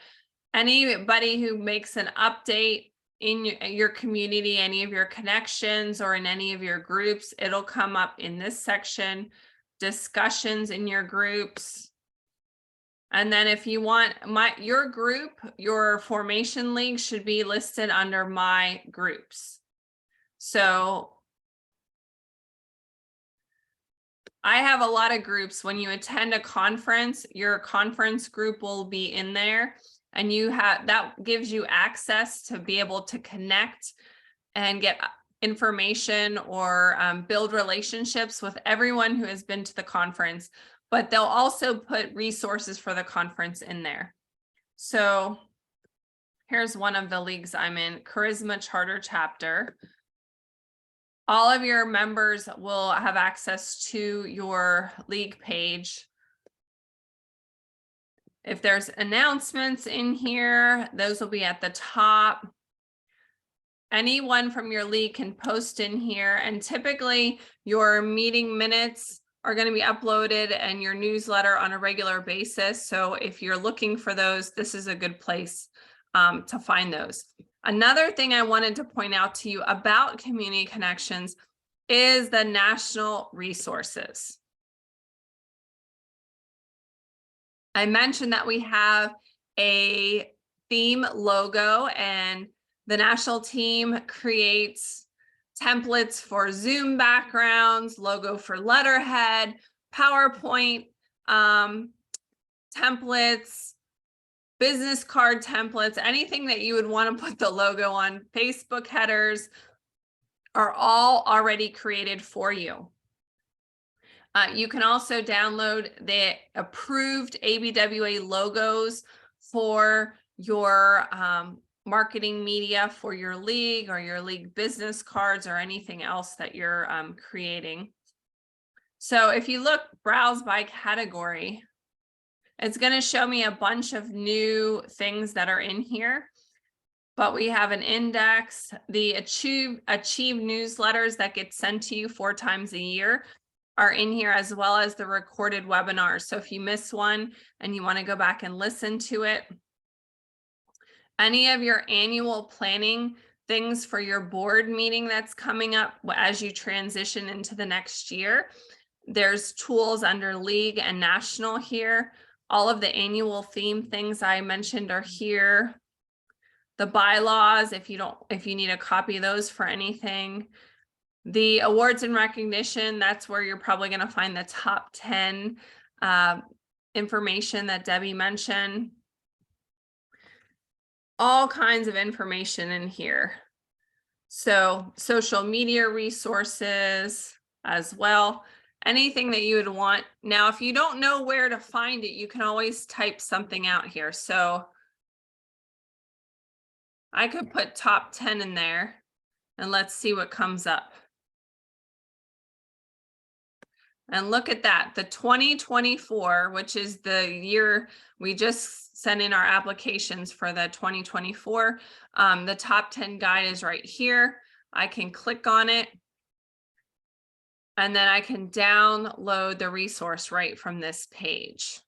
Anybody who makes an update in your community, any of your connections or in any of your groups, it'll come up in this section, discussions in your groups. And then if you want your group, your formation link should be listed under my groups. So I have a lot of groups. When you attend a conference, your conference group will be in there, and that gives you access to be able to connect and get information or build relationships with everyone who has been to the conference, but they'll also put resources for the conference in there. So here's one of the leagues I'm in, Charisma Charter Chapter. All of your members will have access to your league page. If there's announcements in here, those will be at the top. Anyone from your league can post in here, and typically your meeting minutes are going to be uploaded and your newsletter on a regular basis. So if you're looking for those, this is a good place to find those. Another thing I wanted to point out to you about Community Connections is the national resources. I mentioned that we have a theme logo, and the national team creates templates for Zoom backgrounds, logo for letterhead, PowerPoint templates, business card templates, anything that you would want to put the logo on. Facebook headers are all already created for you. You can also download the approved ABWA logos for your marketing media for your league or your league business cards or anything else that you're creating. So if you look, browse by category, it's going to show me a bunch of new things that are in here, but we have an index, the Achieve newsletters that get sent to you 4 times a year are in here, as well as the recorded webinars. So if you miss one and you want to go back and listen to it, any of your annual planning things for your board meeting that's coming up as you transition into the next year, there's tools under league and national here. All of the annual theme things I mentioned are here. The bylaws, if you need a copy of those for anything. The awards and recognition, that's where you're probably going to find the top 10 information that Debbie mentioned. All kinds of information in here. So social media resources as well. Anything that you would want. Now, if you don't know where to find it, you can always type something out here. So I could put top 10 in there and let's see what comes up. And look at that, the 2024, which is the year we just sent in our applications for the 2024. The top 10 guide is right here. I can click on it. And then I can download the resource right from this page.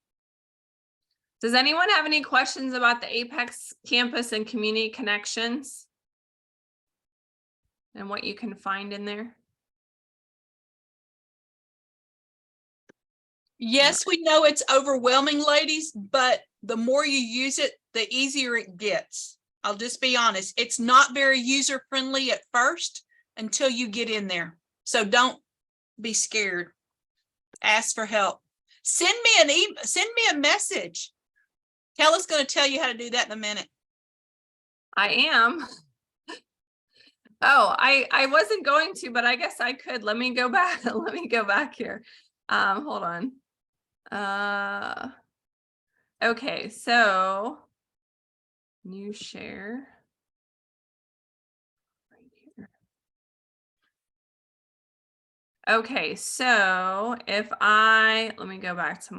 Does anyone have any questions about the Apex Campus and Community Connections and what you can find in there? Yes, we know it's overwhelming, ladies, but the more you use it, the easier it gets. I'll just be honest. It's not very user-friendly at first until you get in there. So don't be scared. Ask for help. Send me a message. Kelly's going to tell you how to do that in a minute. I am. Oh, I wasn't going to, but I guess I could. Let me go back. Let me go back here. Hold on. Okay, so new share. Right here. Okay, so if let me go back to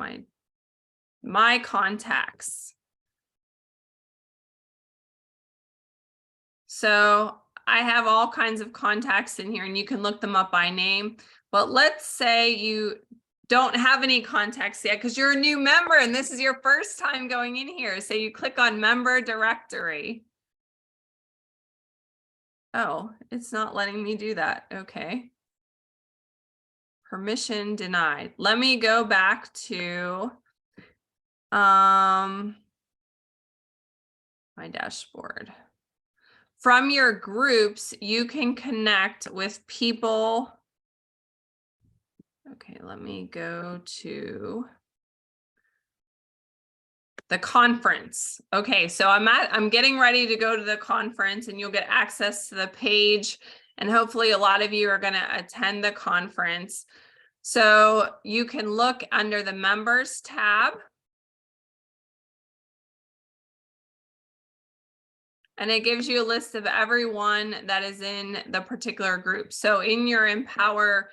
my contacts. So I have all kinds of contacts in here and you can look them up by name, but let's say you don't have any contacts yet because you're a new member and this is your first time going in here. So you click on member directory. Oh, it's not letting me do that. Okay. Permission denied. Let me go back to my dashboard. From your groups, you can connect with people. Okay, let me go to the conference. Okay, so I'm getting ready to go to the conference and you'll get access to the page and hopefully a lot of you are going to attend the conference. So you can look under the members tab. And it gives you a list of everyone that is in the particular group. So in your Empower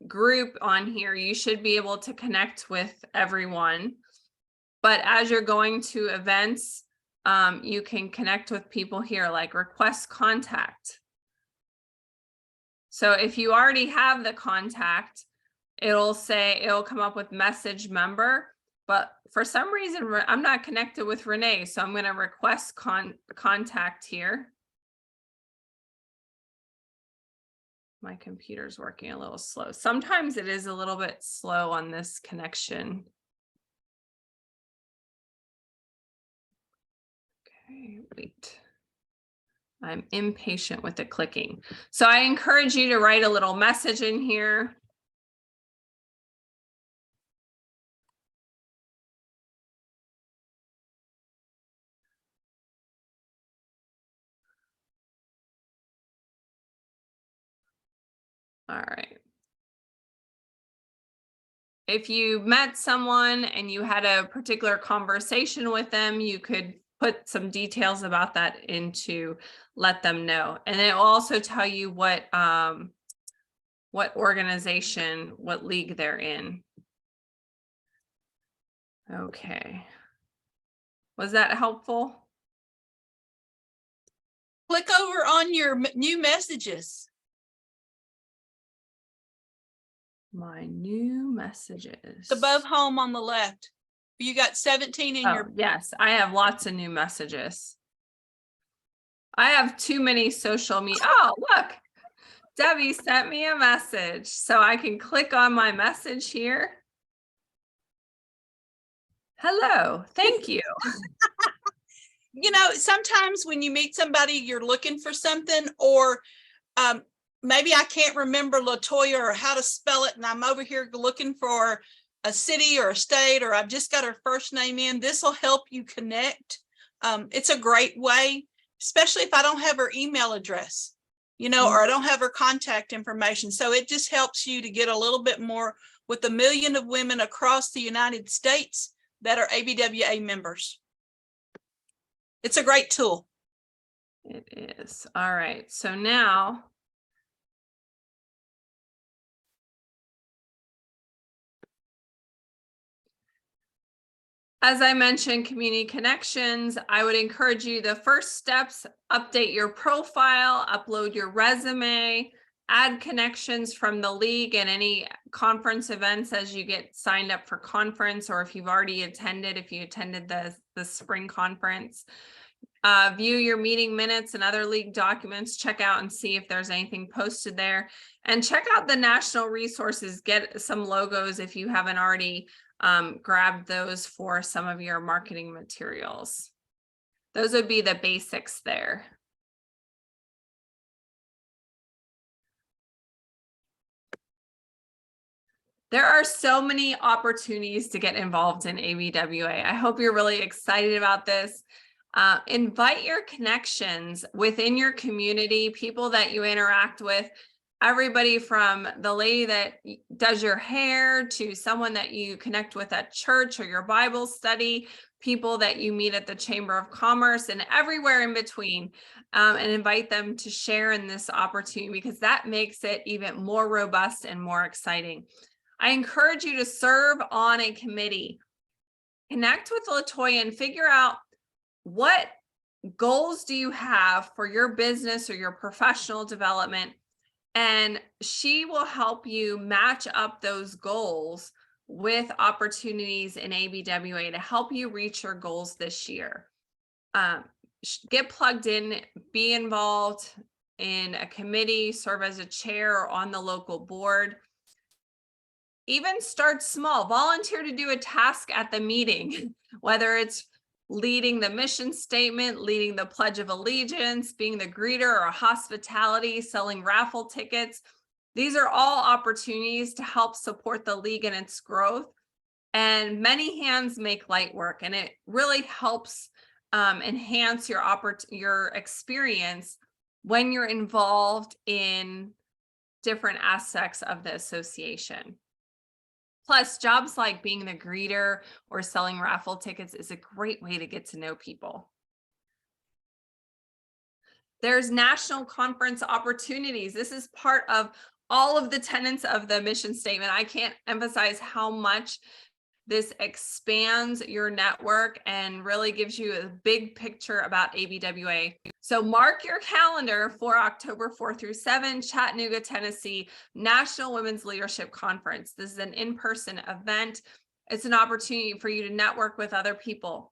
group on here, you should be able to connect with everyone. But as you're going to events, you can connect with people here, like request contact. So if you already have the contact, it'll come up with message member. But for some reason, I'm not connected with Renee, so I'm going to request contact here. My computer's working a little slow. Sometimes it is a little bit slow on this connection. Okay, wait. I'm impatient with the clicking. So I encourage you to write a little message in here. All right. If you met someone and you had a particular conversation with them, you could put some details about that in to let them know. And it will also tell you what organization, what league they're in. Okay. Was that helpful? Click over on your new messages. My new messages. Above home on the left. You got 17 in your. Yes, I have lots of new messages. I have too many social media. Oh, look, Debbie sent me a message. So I can click on my message here. Hello, thank you. You know, sometimes when you meet somebody, you're looking for something, or maybe I can't remember LaToya or how to spell it, and I'm over here looking for a city or a state, or I've just got her first name in. This will help you connect. It's a great way, especially if I don't have her email address, you know, or I don't have her contact information. So it just helps you to get a little bit more with 1 million of women across the United States that are ABWA members. It's a great tool. It is. All right. So now as I mentioned, community connections, I would encourage you, the first steps, update your profile, upload your resume, add connections from the league and any conference events as you get signed up for conference, or if you've already attended, if you attended the spring conference. View your meeting minutes and other league documents, check out and see if there's anything posted there, and check out the national resources, get some logos if you haven't already grabbed those for some of your marketing materials. Those would be the basics there. There are so many opportunities to get involved in ABWA. I hope you're really excited about this. Invite your connections within your community, people that you interact with, everybody from the lady that does your hair to someone that you connect with at church or your Bible study, people that you meet at the Chamber of Commerce and everywhere in between, and invite them to share in this opportunity because that makes it even more robust and more exciting. I encourage you to serve on a committee. Connect with LaToya and figure out what goals do you have for your business or your professional development, and she will help you match up those goals with opportunities in ABWA to help you reach your goals this year. Get plugged in, be involved in a committee, serve as a chair or on the local board. Even start small, volunteer to do a task at the meeting, whether it's leading the mission statement, leading the Pledge of Allegiance, being the greeter or hospitality, selling raffle tickets. These are all opportunities to help support the league and its growth. And many hands make light work, and it really helps enhance your experience when you're involved in different aspects of the association. Plus, jobs like being the greeter or selling raffle tickets is a great way to get to know people. There's national conference opportunities. This is part of all of the tenets of the mission statement. I can't emphasize how much this expands your network and really gives you a big picture about ABWA. So mark your calendar for October 4 through 7, Chattanooga, Tennessee, National Women's Leadership Conference. This is an in-person event. It's an opportunity for you to network with other people.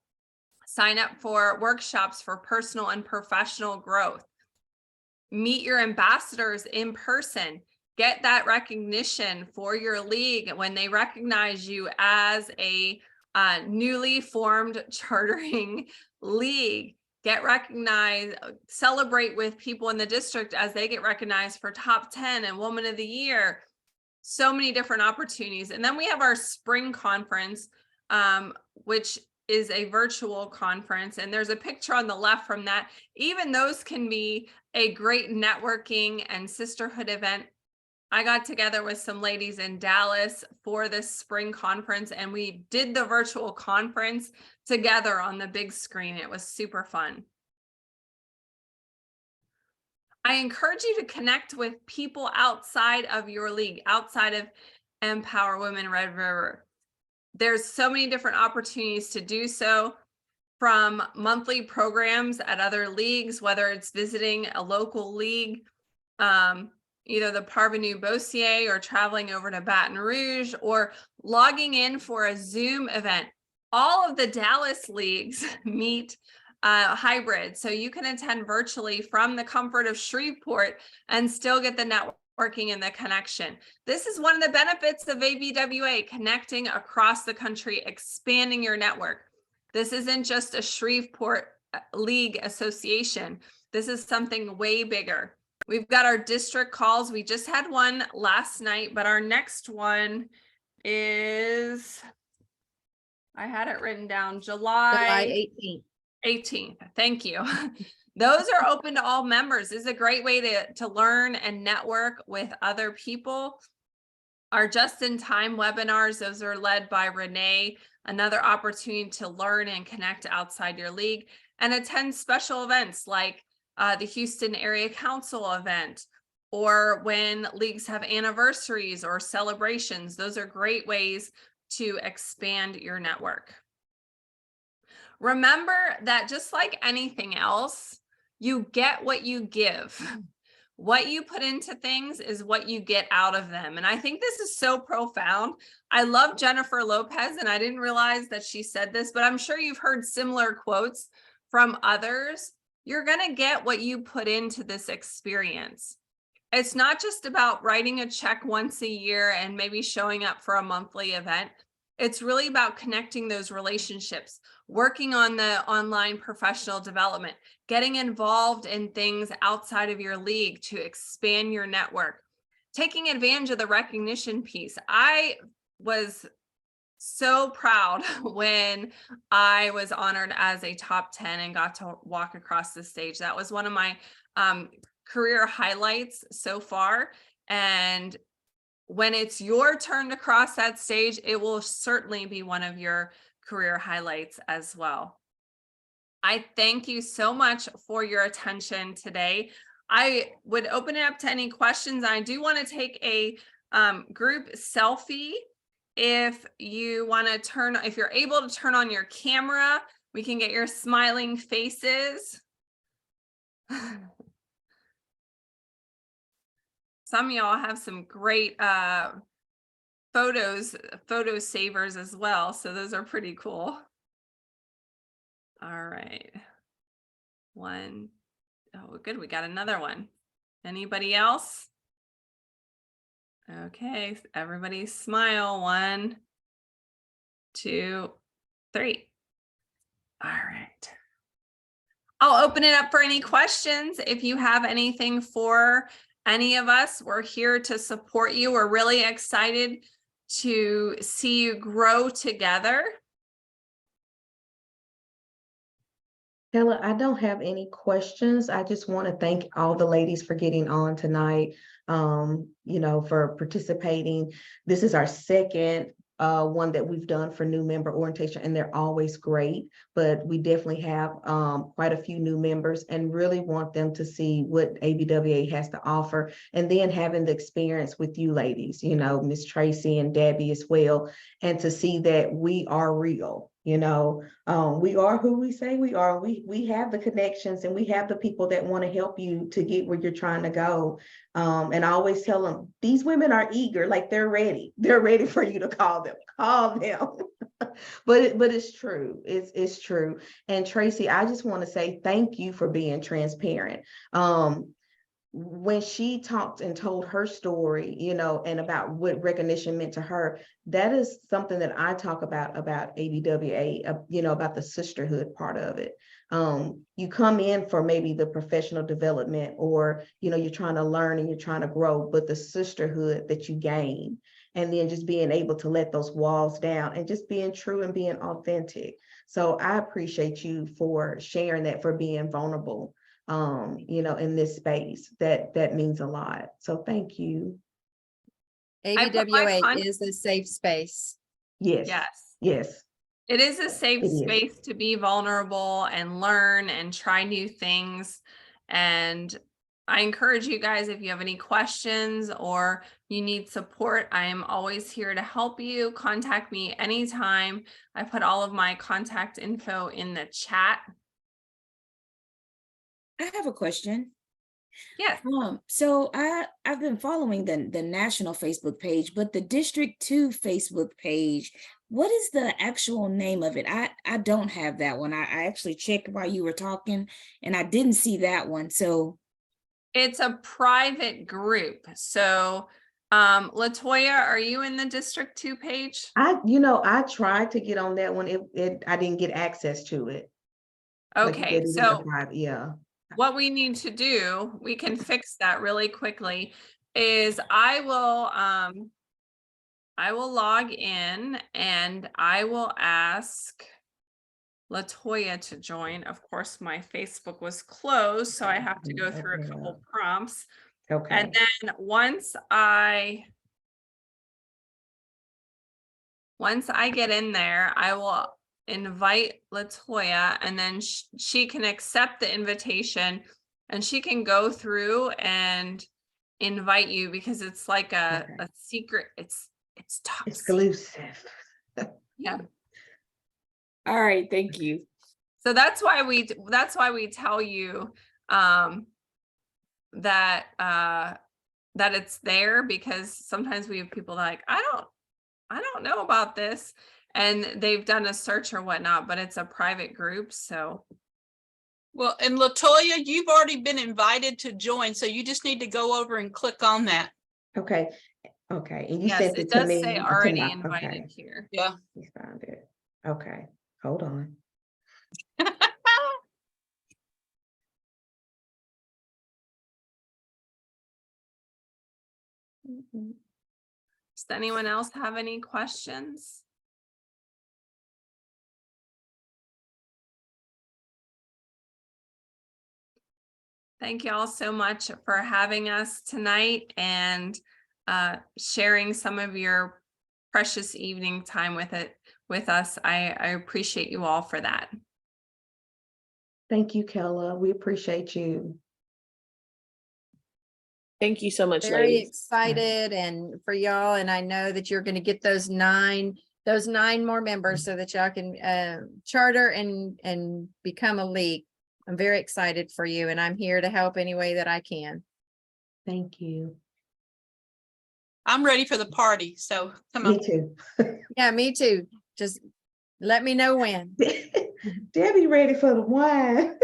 Sign up for workshops for personal and professional growth. Meet your ambassadors in person. Get that recognition for your league when they recognize you as a newly formed chartering league. Get recognized, celebrate with people in the district as they get recognized for top 10 and Woman of the Year. So many different opportunities. And then we have our spring conference, which is a virtual conference. And there's a picture on the left from that. Even those can be a great networking and sisterhood event. I got together with some ladies in Dallas for this spring conference, and we did the virtual conference together on the big screen. It was super fun. I encourage you to connect with people outside of your league, outside of Empower Women Red River. There's so many different opportunities to do so, from monthly programs at other leagues, whether it's visiting a local league, either the Parvenu Beaussier or traveling over to Baton Rouge or logging in for a Zoom event. All of the Dallas leagues meet hybrid, so you can attend virtually from the comfort of Shreveport and still get the networking and the connection. This is one of the benefits of ABWA, connecting across the country, expanding your network. This isn't just a Shreveport League association. This is something way bigger. We've got our district calls. We just had one last night, but our next one is, I had it written down, July 18th. Thank you. Those are open to all members. This is a great way to learn and network with other people. Our just-in-time webinars, those are led by Renee, another opportunity to learn and connect outside your league, and attend special events like the Houston Area Council event, or when leagues have anniversaries or celebrations. Those are great ways to expand your network. Remember that just like anything else, you get what you give. What you put into things is what you get out of them. And I think this is so profound. I love Jennifer Lopez, and I didn't realize that she said this, but I'm sure you've heard similar quotes from others. You're going to get what you put into this experience. It's not just about writing a check once a year and maybe showing up for a monthly event. It's really about connecting those relationships, working on the online professional development, getting involved in things outside of your league to expand your network, taking advantage of the recognition piece. I was so proud when I was honored as a top 10 and got to walk across the stage. That was one of my career highlights so far. And when it's your turn to cross that stage, it will certainly be one of your career highlights as well. I thank you so much for your attention today. I would open it up to any questions. I do want to take a group selfie. If you want to turn, if you're able to turn on your camera, we can get your smiling faces. Some of y'all have some great photo savers as well. So those are pretty cool. All right. One. Oh, good. We got another one. Anybody else? Okay. Everybody smile. 1, 2, 3. All right. I'll open it up for any questions. If you have anything for any of us, we're here to support you. We're really excited to see you grow together. Kayla, I don't have any questions. I just want to thank all the ladies for getting on tonight, for participating. This is our second one that we've done for new member orientation, and they're always great, but we definitely have quite a few new members and really want them to see what ABWA has to offer. And then having the experience with you ladies, Miss Tracy and Debbie as well, and to see that we are real. We are who we say we are. We have the connections and we have the people that want to help you to get where you're trying to go. And I always tell them, these women are eager, like they're ready. They're ready for you to call them. But it's true. It's true. And Tracy, I just want to say thank you for being transparent. When she talked and told her story, and about what recognition meant to her, that is something that I talk about ABWA, about the sisterhood part of it. You come in for maybe the professional development, or, you're trying to learn and you're trying to grow, but the sisterhood that you gain, and then just being able to let those walls down and just being true and being authentic. So I appreciate you for sharing that, for being vulnerable. In this space, that means a lot. So thank you. ABWA is a safe space. Yes. Yes. It is a safe It is. space to be vulnerable and learn and try new things. And I encourage you guys, if you have any questions or you need support, I am always here to help you. Contact me anytime. I put all of my contact info in the chat. I have a question. Yes. So I've been following the national Facebook page, but the District 2 Facebook page, what is the actual name of it? I don't have that one. I actually checked while you were talking and I didn't see that one. So it's a private group. So Latoya, are you in the District 2 page? I tried to get on that one. I didn't get access to it. Okay, so yeah. What we need to do, we can fix that really quickly, is I will log in and I will ask Latoya to join. Of course, my Facebook was closed, so I have to go through a couple prompts. Okay. And then once I get in there, I will invite Latoya, and then she can accept the invitation and she can go through and invite you, because it's like a secret. It's top exclusive. Yeah. All right, thank you. So that's why we tell you that it's there, because sometimes we have people like, I don't know about this, and they've done a search or whatnot, but it's a private group. So, well, and Latoya, you've already been invited to join, so you just need to go over and click on that. Okay. And you yes, sent it it to does me. say already tonight. invited Okay. here. Yeah. You found it. Okay. Hold on. Does anyone else have any questions? Thank you all so much for having us tonight and sharing some of your precious evening time with us. I appreciate you all for that. Thank you, Kella. We appreciate you. Thank you so much, Very ladies. excited and for y'all, and I know that you're going to get those nine more members so that y'all can charter and become a league. I'm very excited for you, and I'm here to help any way that I can. Thank you. I'm ready for the party, so come on. Me too. Yeah, me too. Just let me know when. Debbie ready for the wine.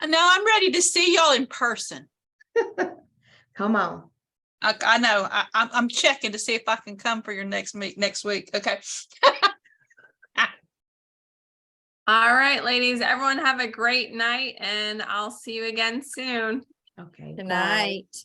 No, I'm ready to see y'all in person. Come on. I know. I'm checking to see if I can come for your next meet next week. Okay. All right, ladies, everyone have a great night and I'll see you again soon. Okay. Good bye. night.